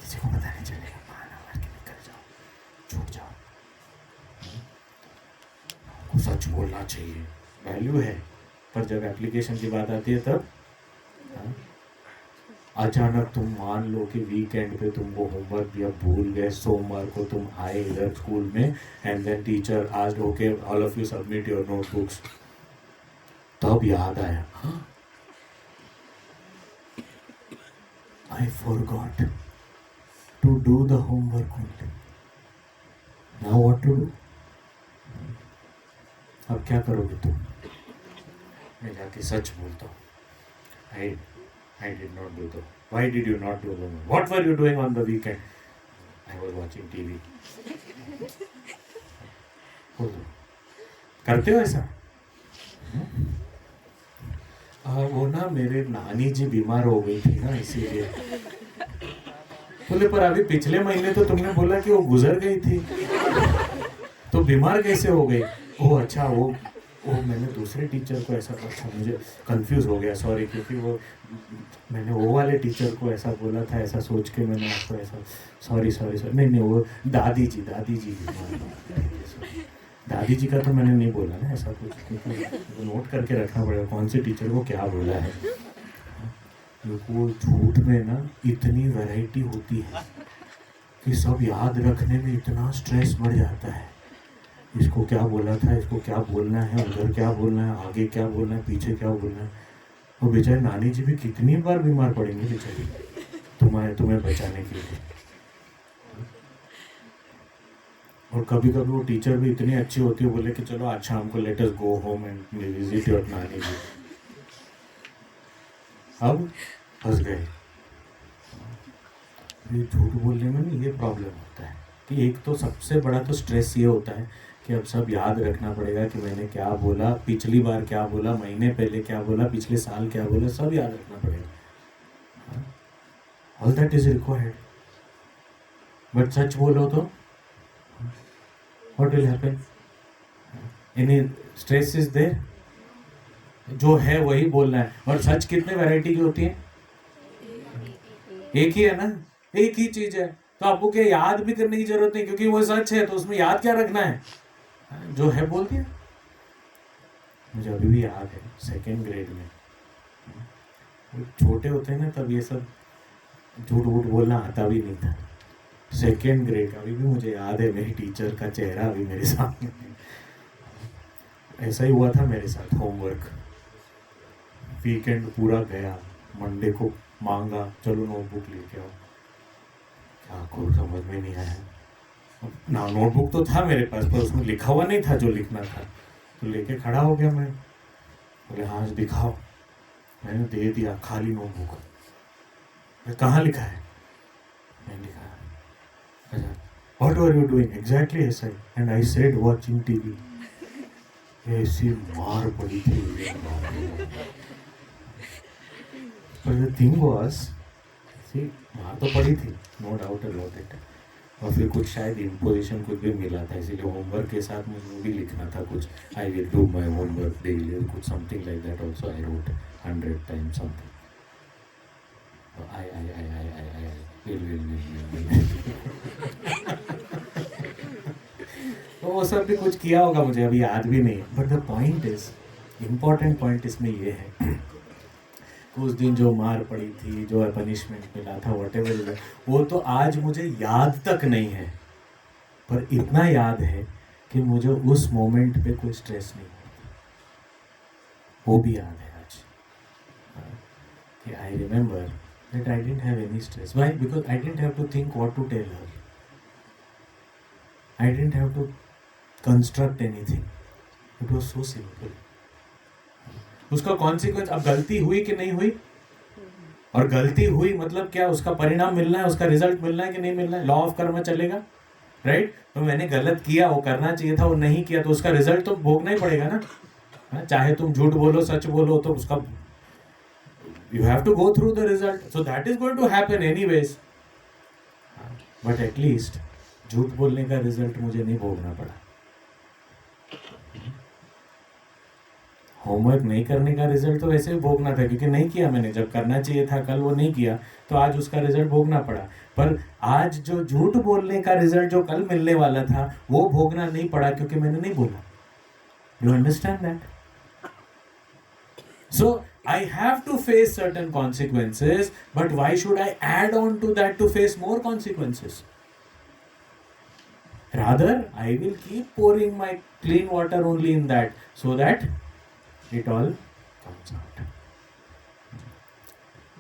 किसी को पता नहीं चलेगा, बहाना मार के निकल जाओ, छूट जाओ, आपको सच बोलना चाहिए, वैल्यू है, पर जब एप्लीकेशन की बात आती है तब, हाँ, अचानक तुम मान लो कि वीकेंड पे तुमको होमवर्क दिया, भूल गए, सोमवार को तुम आए इधर स्कूल में, and then teacher asked okay all of you submit your notebooks, तब याद आया, I forgot to do the homework only, now what to do, अब क्या करोगे तुम, मैं जाके सच बोलता हूँ, I did not do the. Why did you not do the? What were you doing on the weekend? I was watching TV. बोल दो, करते हो ऐसा? वो ना मेरे नानी जी बीमार हो गई थी ना इसीलिए, बोले पर अभी पिछले महीने तो तुमने बोला कि वो गुजर गई थी, तो बीमार कैसे हो गई, ओह अच्छा वो मैंने दूसरे टीचर को ऐसा, अच्छा मुझे कंफ्यूज हो गया, सॉरी, क्योंकि वो मैंने वो वाले टीचर को ऐसा बोला था, ऐसा सोच के मैंने आपको ऐसा, सॉरी, नहीं वो दादी जी दादी जी का तो मैंने नहीं बोला ना ऐसा कुछ, क्योंकि नोट करके रखना पड़ेगा कौन से टीचर को क्या बोला है, वो झूठ में ना इतनी वैरायटी होती है कि सब याद रखने में इतना स्ट्रेस बढ़ जाता है, इसको क्या बोला था, इसको क्या बोलना है, उधर क्या बोलना है, आगे क्या बोलना है, पीछे क्या बोलना है, वो बेचारे नानी जी भी कितनी बार बीमार पड़ेंगे बेचारी तुम्हें बचाने के लिए, और कभी कभी वो टीचर भी इतनी अच्छी होती है, बोले कि चलो आज शाम को let us go home and visit your नानी जी, अब फंस गए, ये झूठ बोलने में ना ये प्रॉब्लम होता है कि एक तो सबसे बड़ा तो स्ट्रेस ये होता है कि अब सब याद रखना पड़ेगा कि मैंने क्या बोला, पिछली बार क्या बोला, महीने पहले क्या बोला, पिछले साल क्या बोला, सब याद रखना पड़ेगा, all that is required, but सच बोलो तो what will happen, any stress is there, जो है वही बोलना है, और सच कितने वैरायटी की होती है, एक ही है ना, एक ही चीज है, तो आपको क्या याद भी करने की जरूरत नहीं, क्योंकि वो सच है, तो उसमें याद क्या रखना है, जो है बोल दिया। मुझे अभी भी याद है 2nd ग्रेड में, छोटे होते हैं ना तब ये सब झूठ वूठ बोलना आता भी नहीं था, 2nd ग्रेड का, अभी भी मुझे याद है, मेरी टीचर का चेहरा अभी मेरे सामने, ऐसा ही हुआ था मेरे साथ, होमवर्क वीकेंड पूरा गया, मंडे को मांगा चलो नोटबुक लेके आओ, क्या करूँ समझ में नहीं आया ना, नोटबुक तो था मेरे पास पर उसमें लिखा हुआ नहीं था जो लिखना था, तो लेके खड़ा हो गया मैं, बोले हाँ दिखाओ, मैंने दे दिया खाली नोटबुक, कहाँ लिखा है, मैंने लिखा अच्छा what are you doing exactly ऐसा ही, and I said watching TV, ऐसी मार पड़ी थी, पर द थिंग वाज, सी मार तो पड़ी थी, नो डाउट अबाउट इट, और फिर कुछ शायद इम्पोजिशन कुछ भी मिला था, इसीलिए होमवर्क के साथ मुझे भी लिखना था कुछ, I will do my homework daily, कुछ something like that also, I wrote 100 times something, I will तो वो सब भी कुछ किया होगा, मुझे अभी याद भी नहीं है। But the point is, important point इसमें ये है उस दिन जो मार पड़ी थी, जो पनिशमेंट मिला था, व्हाटएवर, वो तो आज मुझे याद तक नहीं है, पर इतना याद है कि मुझे उस मोमेंट पे कोई स्ट्रेस नहीं होता, वो भी याद है आज कि I remember that I didn't have any stress. Why? Because I didn't have to think what to tell her, I didn't have to construct anything, it was so simple. उसका कॉन्सिक्वेंस, अब गलती हुई कि नहीं हुई, और गलती हुई मतलब क्या, उसका परिणाम मिलना है, उसका रिजल्ट मिलना है कि नहीं मिलना है, लॉ ऑफ कर्म चलेगा, राइट? तो मैंने गलत किया, वो करना चाहिए था, वो नहीं किया, तो उसका रिजल्ट तो भोगना ही पड़ेगा ना। हाँ, चाहे तुम झूठ बोलो सच बोलो, तो उसका you have to go through the result, so that is going to happen anyways. But at least झूठ बोलने का रिजल्ट मुझे नहीं भोगना पड़ा, होमवर्क नहीं करने का रिजल्ट तो वैसे भी भोगना था, क्योंकि नहीं किया मैंने, जब करना चाहिए था कल वो नहीं किया, तो आज उसका रिजल्ट भोगना पड़ा। पर आज जो झूठ बोलने का रिजल्ट जो कल मिलने वाला था, वो भोगना नहीं पड़ा, क्योंकि मैंने नहीं बोला। You understand that? So I have to face certain consequences, but why should I add on to that to face more consequences? Rather, I will keep pouring my clean water only in that, so that it all comes out.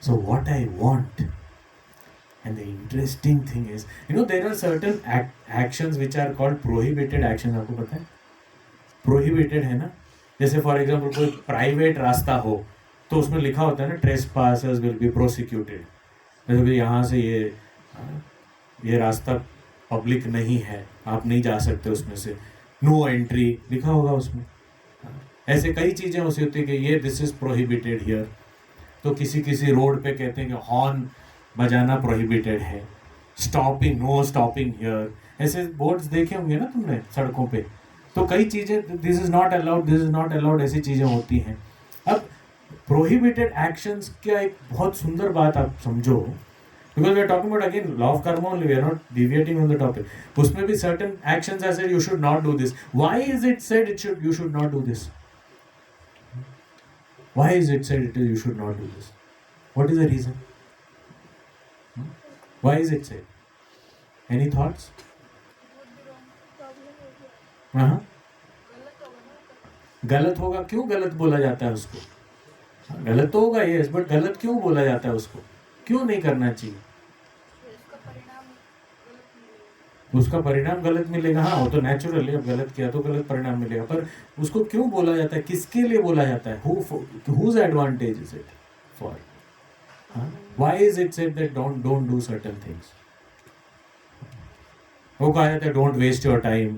So what I want, and the interesting thing is, there are certain actions which are called prohibited actions. आपको पता है prohibited है ना? जैसे for example कोई private रास्ता हो, तो उसमें लिखा होता है ना, trespassers will be prosecuted. जैसे कि यहाँ से ये रास्ता पब्लिक नहीं है, आप नहीं जा सकते उसमें से, नो एंट्री लिखा होगा उसमें। ऐसे कई चीज़ें ऐसी होती है कि ये दिस इज प्रोहिबिटेड हियर। तो किसी रोड पे कहते हैं कि हॉर्न बजाना प्रोहिबिटेड है, स्टॉपिंग, नो स्टॉपिंग हियर, ऐसे बोर्ड्स देखे होंगे ना तुमने सड़कों पे। तो कई चीज़ें, this is not allowed, this is not allowed, ऐसी चीज़ें होती हैं। अब प्रोहिबिटेड एक्शंस का एक बहुत सुंदर बात आप समझो, because we are talking about again law of karma only, we are not deviating on the topic. उसमें भी certain actions are said you should not do this. Why is it said you should not do this? Why is it said you should not do this? What is the reason? Why is it said? Any thoughts? हाँ, गलत होगा। क्यों गलत बोला जाता है उसको? गलत तो होगा यस, बट गलत क्यों बोला जाता है उसको? क्यों नहीं करना चाहिए? उसका परिणाम गलत मिलेगा। हाँ, वो तो नेचुरल है, अब गलत किया तो गलत परिणाम मिलेगा, पर उसको क्यों बोला जाता है, किसके लिए बोला जाता है, whose advantage is it for? Why is it said that don't do certain things? वो कहा जाता है don't waste your time।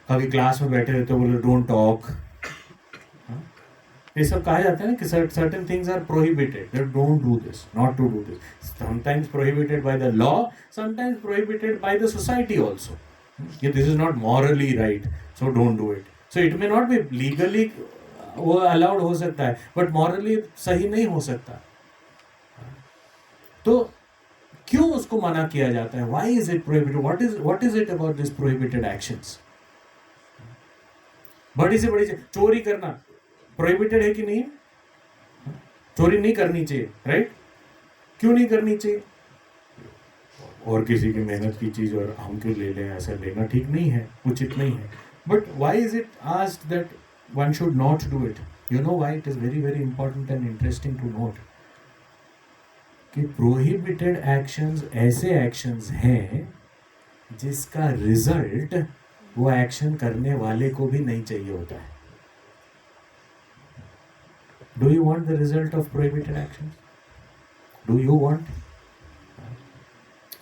कभी क्लास में बैठे रहते हो, बोले don't talk। ये सब कहा जाता है ना कि certain things are prohibited, that don't do this, not to do this, sometimes prohibited by the law, sometimes prohibited by the society also. This is not morally right, so don't do it. So it may not be legally वो allowed हो सकता है, but morally सही नहीं हो सकता। तो क्यों उसको मना किया जाता है? Why is it prohibited? What is it about this prohibited actions? बड़ी से बड़ी चोरी करना प्रोहिबिटेड है कि नहीं? चोरी नहीं करनी चाहिए, राइट? क्यों नहीं करनी चाहिए? और किसी की मेहनत की चीज और हम क्यों ले लें, ऐसा लेना ठीक नहीं है, उचित नहीं है। But why is it asked that one should not do it? You know why? It is very very important and interesting to note कि प्रोहिबिटेड एक्शंस ऐसे एक्शंस हैं जिसका रिजल्ट वो एक्शन करने वाले को भी नहीं चाहिए होता है। Do you want the result of prohibited actions? Do you want?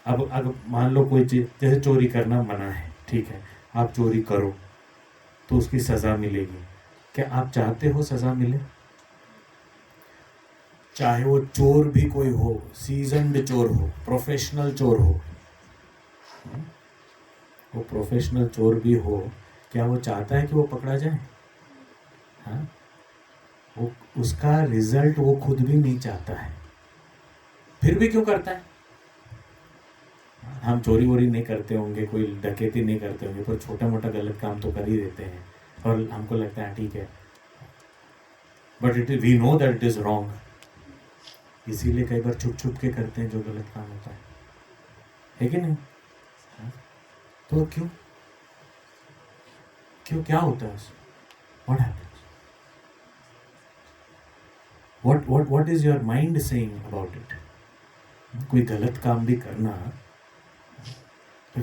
अब मान लो कोई चीज, जैसे चोरी करना मना है, ठीक है, आप चोरी करो तो उसकी सजा मिलेगी। क्या आप चाहते हो सजा मिले? चाहे वो चोर भी कोई हो, सीजन्ड चोर हो, प्रोफेशनल चोर हो, वो प्रोफेशनल चोर भी हो, क्या वो चाहता है कि वो पकड़ा जाए? हाँ, वो उसका रिजल्ट वो खुद भी नहीं चाहता है, फिर भी क्यों करता है? हम चोरी वोरी नहीं करते होंगे, कोई डकैती नहीं करते होंगे, पर छोटा मोटा गलत काम तो कर ही देते हैं और हमको लगता है ठीक है, but it we know that it is wrong, इसीलिए कई बार छुप छुप के करते हैं जो गलत काम होता है कि नहीं? हाँ? तो क्यों क्यों क्या होता है? What happens? What is your mind saying about it? कोई गलत काम भी करना तो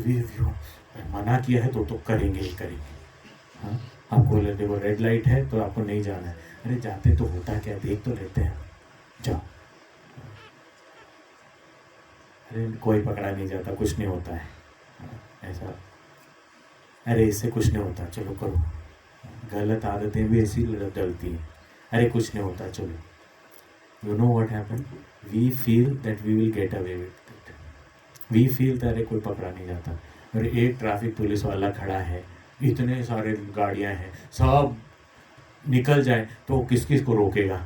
मना किया है तो करेंगे ही करेंगे। हाँ, आपको देखो रेड लाइट है तो आपको नहीं जाना है, अरे जाते तो होता क्या, देख तो लेते हैं, जाओ। अरे कोई पकड़ा नहीं जाता, कुछ नहीं होता है, ऐसा, अरे इससे कुछ नहीं होता, चलो करो। गलत आदतें भी ऐसी डलती हैं, अरे कुछ नहीं होता, चलो। You know what happened? We feel that we will get away with it. We feel that अरे कोई पकड़ा नहीं जाता, और एक ट्रैफिक पुलिस वाला खड़ा है, इतने सारे गाड़ियां हैं, सब निकल जाए तो किस किस को रोकेगा?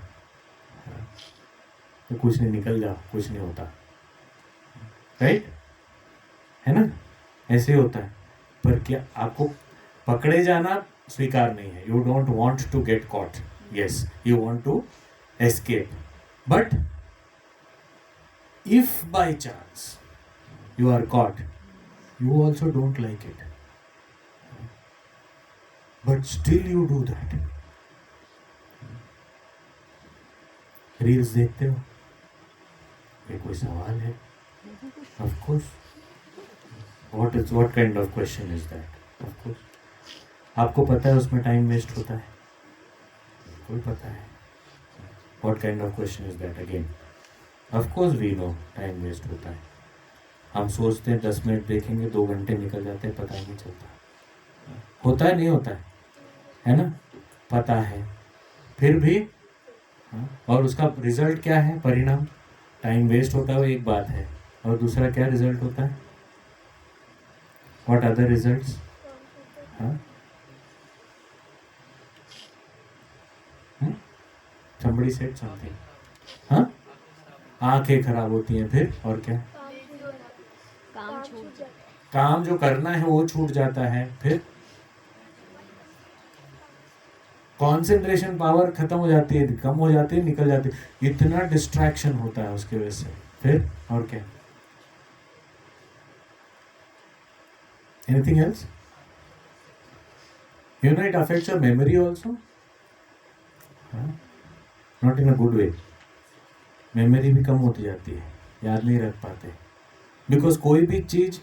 तो कुछ नहीं, निकल जाओ, कुछ नहीं होता, राइट? है ना? ऐसे होता है। पर क्या आपको पकड़े जाना स्वीकार नहीं है? You don't want to get caught, yes, you want to escape. But if by chance you are caught, you also don't like it. But still you do that. Reels देखते हो? ये कोई सवाल है? Of course. What kind of question is that? Of course. आपको पता है उसमें टाइम वेस्ट होता है? कोई पता है? What kind of question is that again? Of course we know time waste होता है। हम सोचते हैं 10 मिनट देखेंगे, 2 घंटे निकल जाते हैं, पता ही नहीं चलता। होता है नहीं होता है ना? पता है, फिर भी और उसका रिजल्ट क्या है? परिणाम, टाइम वेस्ट होता है वो एक बात है, और दूसरा क्या रिजल्ट होता है? What other results? Somebody said something. हाँ, आंखें खराब होती हैं, फिर और क्या? काम जो करना है वो छूट जाता है, फिर कंसंट्रेशन पावर खत्म हो जाती है, कम हो जाती है, निकल जाती है, इतना डिस्ट्रैक्शन होता है उसकी वजह से, फिर और क्या? Anything else? You know it affects your memory also. Not in a good way. Memory भी कम होती जाती है, याद नहीं रख पाते, बिकॉज कोई भी चीज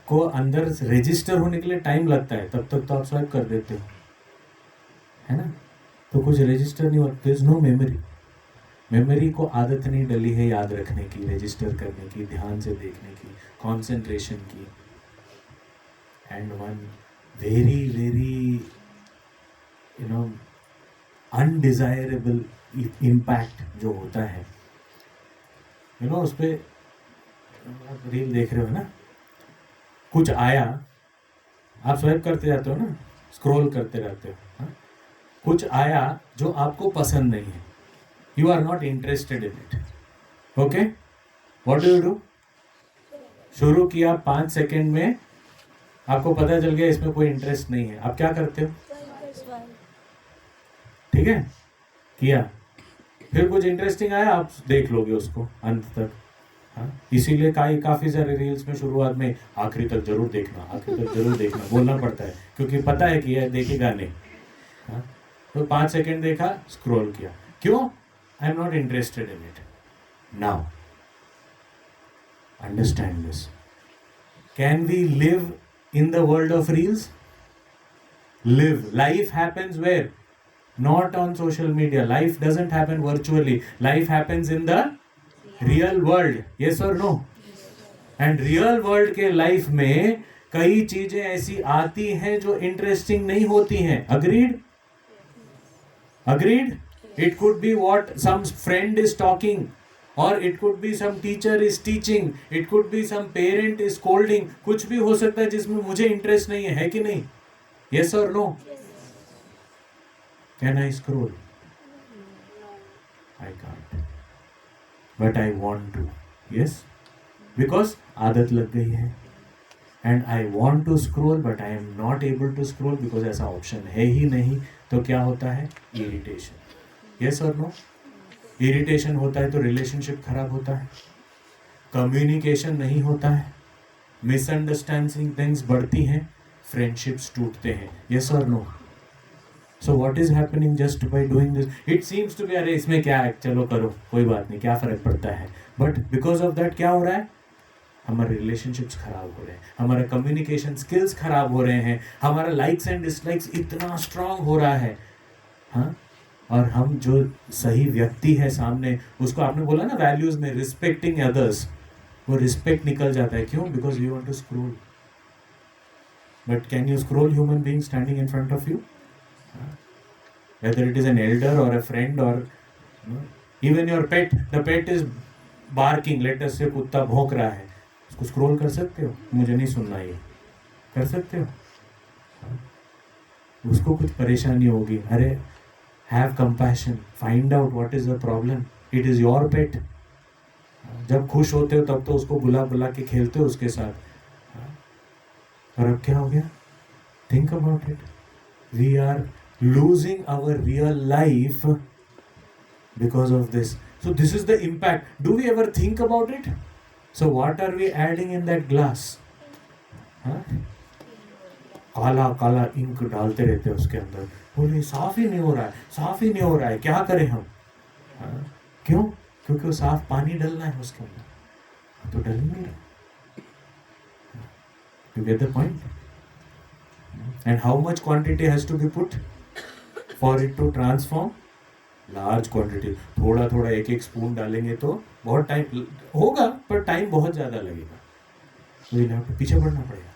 को अंदर रजिस्टर होने के लिए टाइम लगता है, तब तक तो आप स्वाइप कर देते हो, है ना? तो कुछ रजिस्टर नहीं होता, there is no memory. Memory को आदत नहीं डली है याद रखने की, रजिस्टर करने की, ध्यान से देखने की, कॉन्सेंट्रेशन की। And one very very you know undesirable impact जो होता है, यू नो, उस पर रील देख रहे हो ना, कुछ आया, आप स्वाइप करते जाते हो ना, स्क्रॉल करते रहते हो, हाँ? कुछ आया जो आपको पसंद नहीं है, you are not interested in it, okay, what do you do? शुरू किया, 5 सेकेंड में आपको पता चल गया इसमें कोई इंटरेस्ट नहीं है, आप क्या करते हो? ठीक है, किया, फिर कुछ इंटरेस्टिंग आया, आप देख लोगे उसको अंत तक, हाँ? इसीलिए काफी सारे रील्स में शुरुआत में आखिरी तक जरूर देखना, आखिरी तक जरूर देखना बोलना पड़ता है, क्योंकि पता है कि यह देखेगा नहीं, हाँ? तो 5 सेकेंड देखा, स्क्रॉल किया, क्यों? I am not interested in it. Now understand this, can we live in the world of reels? Live, life happens where? Not on social media. Life doesn't happen virtually. Life happens in the real world. Yes or no? And real world के life में कई चीजें ऐसी आती हैं जो interesting नहीं होती हैं. Agreed? Agreed? It could be what some friend is talking, or it could be some teacher is teaching. It could be some parent is scolding. कुछ भी हो सकता है जिसमें मुझे interest नहीं है कि नहीं? Yes or no? Can I scroll? I can't. But I want to. Yes? Because आदत लग गई है. And I want to scroll but I am not able to scroll because ऐसा ऑप्शन है ही नहीं. तो क्या होता है? इरिटेशन. यस और नो? इरिटेशन होता है तो रिलेशनशिप खराब होता है, कम्युनिकेशन नहीं होता है, मिसअंडरस्टैंडिंग थिंग्स बढ़ती हैं, फ्रेंडशिप्स टूटते हैं. यस और no? So what is happening just by doing this? It seems to be अरे इसमें क्या है, चलो करो कोई बात नहीं, क्या फर्क पड़ता है. बट बिकॉज ऑफ दैट क्या हो रहा है? हमारे रिलेशनशिप्स खराब हो रहे हैं, हमारे कम्युनिकेशन स्किल्स खराब हो रहे हैं, हमारा लाइक्स एंड डिसलाइक्स इतना स्ट्रांग हो रहा है. हाँ, और हम जो सही व्यक्ति है सामने, उसको आपने बोला ना वैल्यूज में रिस्पेक्टिंग अदर्स, वो रिस्पेक्ट निकल जाता है. क्यों? Because you want to scroll. But can you scroll human being standing in front of you? Whether it is an elder or a friend or even your pet, the pet is barking, let us say कुत्ता भौंक रहा है, उसको scroll कर सकते हो? मुझे नहीं सुनना ये. कर सकते हो? उसको कुछ परेशानी होगी, अरे have compassion, find out what is the problem. It is your पेट. जब खुश होते हो तब तो उसको बुला बुला के खेलते हो उसके साथ, और अब क्या हो गया? Think about it. We are losing our real life because of this. So this is the impact. Do we ever think about it? So what are we adding in that glass? काला काला ink डालते रहते हैं उसके अंदर. बोले साफ ही नहीं हो रहा है, साफ ही नहीं हो रहा है, क्या करें हम? क्यों? क्योंकि वो साफ पानी डलना है उसके अंदर, तो डल नहीं रहा. You get the point? And how much quantity has to be put for it to transform? Large quantity. थोड़ा थोड़ा एक एक स्पून डालेंगे तो बहुत टाइम होगा, पर टाइम बहुत ज़्यादा लगेगा. We'll have to पीछे बढ़ना पड़ेगा.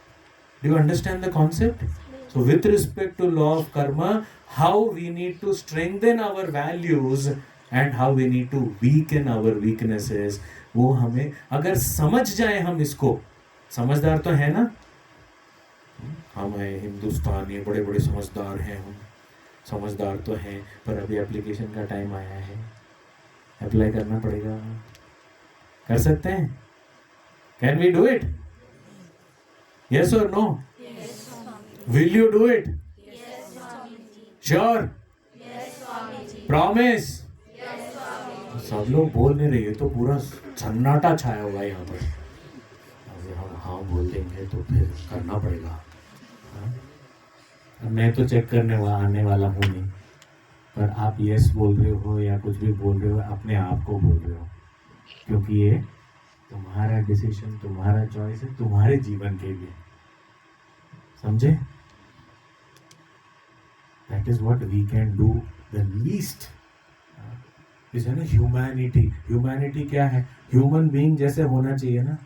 Do you understand the concept? So with respect to law of karma, how we need to strengthen our values and how we need to weaken our weaknesses, वो हमें अगर समझ जाए, हम इसको, समझदार तो है ना हम हैं हिंदुस्तान, ये बड़े बड़े समझदार हैं हम, समझदार तो हैं, पर अभी एप्लीकेशन का टाइम आया है, अप्लाई करना पड़ेगा. कर सकते हैं? Can we do it? Yes और no? Will you do it? Sure? Promise? सब लोग बोल नहीं रहे, तो पूरा सन्नाटा छाया हुआ है यहाँ पर. अगर हम हाँ बोल देंगे तो फिर करना पड़ेगा. मैं तो चेक करने आने वाला हूँ नहीं, पर आप यस बोल रहे हो या कुछ भी बोल रहे हो, अपने आप को बोल रहे हो, क्योंकि ये तुम्हारा डिसीजन, तुम्हारा चॉइस है, तुम्हारे जीवन के लिए. समझे? That is what we can do the least. Is है ना ह्यूमैनिटी. ह्यूमैनिटी क्या है? ह्यूमन बीइंग जैसे होना चाहिए ना.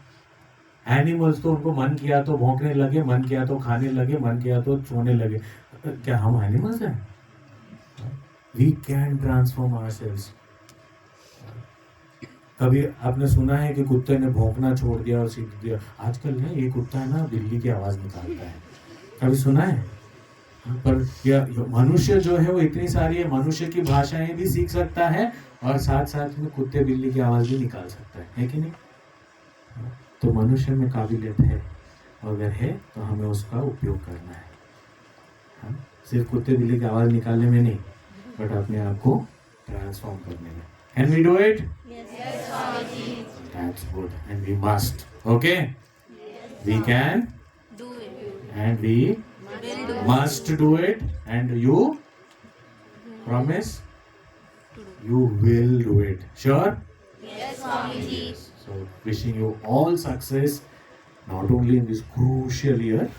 एनिमल्स तो उनको मन किया तो भौंकने लगे, मन किया तो खाने लगे, मन किया तो सोने लगे. क्या हम एनिमल्स हैं? We can transform ourselves. कभी आपने सुना है कि कुत्ते ने भौंकना छोड़ दिया और सीख दिया? आजकल ना ये कुत्ता है ना बिल्ली की आवाज निकालता है. कभी सुना है? पर यह मनुष्य जो है वो इतनी सारी है, मनुष्य की भाषाएं भी सीख सकता है और साथ साथ में कुत्ते बिल्ली की आवाज भी निकाल सकता है कि नहीं? तो मनुष्य में काबिलियत है, अगर है तो हमें उसका उपयोग करना है. सिर्फ कुत्ते बिल्ली की आवाज निकालने में नहीं, बट अपने आप को ट्रांसफॉर्म करने में. Can we do it? Yes, Swamiji. That's good, and we must. Okay? We can Do it. and we must do it, and you promise you will do it. Sure? Yes, Swamiji. So wishing you all success, not only in this crucial year,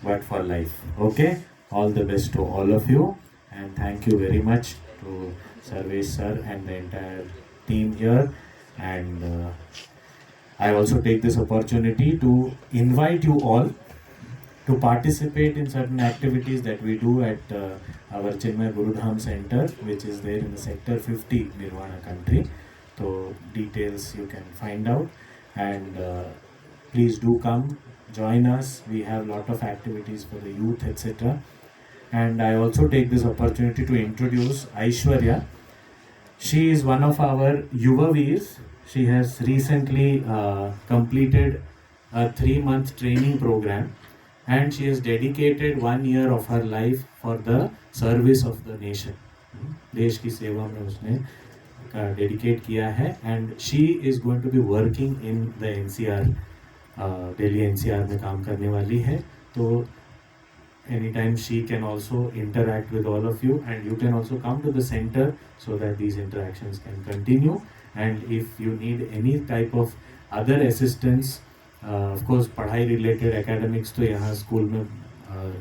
but for life. Okay? All the best to all of you, and thank you very much to Sarvesh sir and the entire team here. And I also take this opportunity to invite you all to participate in certain activities that we do at our Chinmay Gurudham Center, which is there in the Sector 50, Nirvana Country. So details you can find out, and please do come, join us. We have lot of activities for the youth, etc. And I also take this opportunity to introduce Aishwarya. She is one of our Yuva Veers. She has recently completed a 3-month training program, and she has dedicated 1 year of her life for the service of the nation. देश की सेवा में उसने dedicate किया है, and she is going to be working in the NCR, Delhi NCR में काम करने वाली है. तो anytime she can also interact with all of you, and you can also come to the center so that these interactions can continue. And if you need any type of other assistance, of course पढ़ाई related academics तो यहाँ school में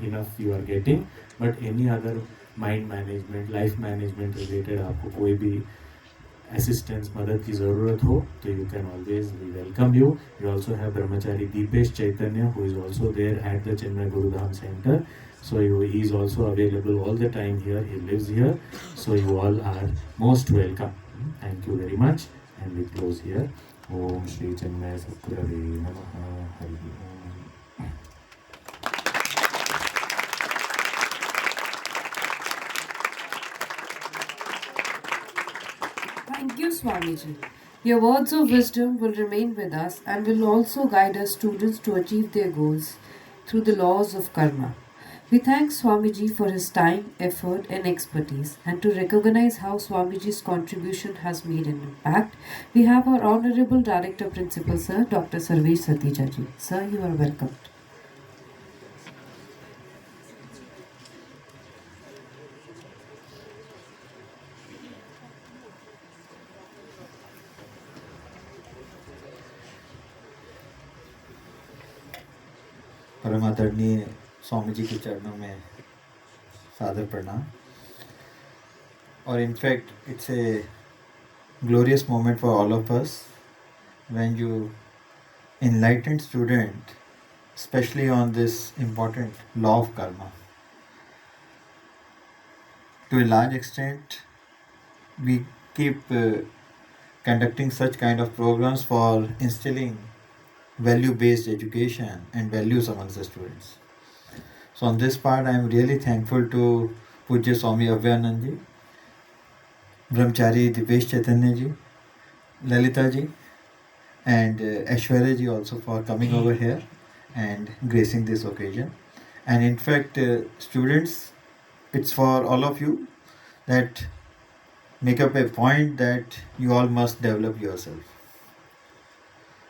enough you are getting, but any other mind management, life management related आपको कोई भी assistance मदद की ज़रूरत हो तो you can always, we welcome you. We also have Brahmachari Deepesh Chaitanya, who is also there at the Chinmay Gurudham Center. So he is also available all the time here. He lives here. So you all are most welcome. Thank you very much. And we close here. Om Shri Chinmay Satguru Namaha. Hari Om. Thank you, Swamiji. Your words of wisdom will remain with us and will also guide our students to achieve their goals through the laws of karma. We thank Swamiji for his time, effort, and expertise, and to recognize how Swamiji's contribution has made an impact, we have our Honorable Director Principal, Sir, Dr. Sarvesh Satija ji. Sir, you are welcome. परम आदरणीय स्वामी जी के चरणों में सादर प्रणाम. और in fact it's a glorious moment for all of us when you enlightened student, especially on this important law of karma. To a large extent, we keep conducting such kind of programs for instilling value-based education and values amongst the students. So on this part, I am really thankful to Pujya Swami Abhayanand ji, Brahmachari Deepesh Chaitanya ji, Lalita ji, and Aishwarya ji also for coming over here and gracing this occasion. And in fact, students, it's for all of you that make up a point that you all must develop yourself.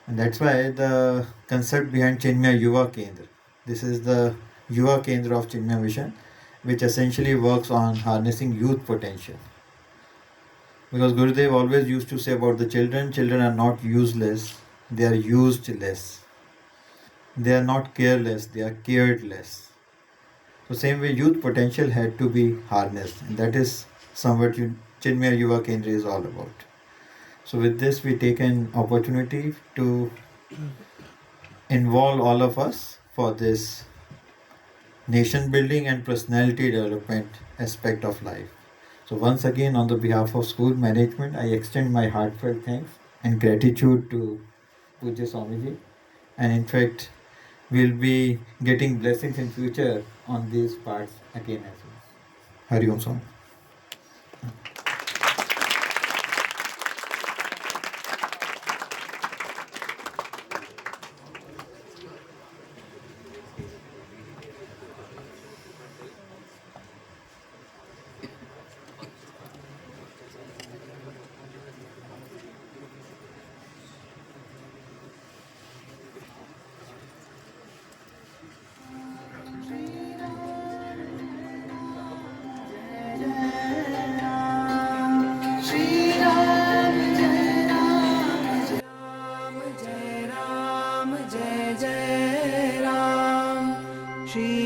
And that's why the concept behind Chinmay Yuva Kendra. This is the Yuva Kendra of Chinmay Mission, which essentially works on harnessing youth potential. Because Gurudev always used to say about the children are not useless, they are used less. They are not careless, they are cared less. So same way youth potential had to be harnessed, and that is somewhat Chinmay Yuva Kendra is all about. So with this, we take an opportunity to involve all of us for this nation building and personality development aspect of life. So once again, on the behalf of school management, I extend my heartfelt thanks and gratitude to Pujya Swamiji. And in fact, we'll be getting blessings in future on these parts again as well. Hari Om Swami. Shri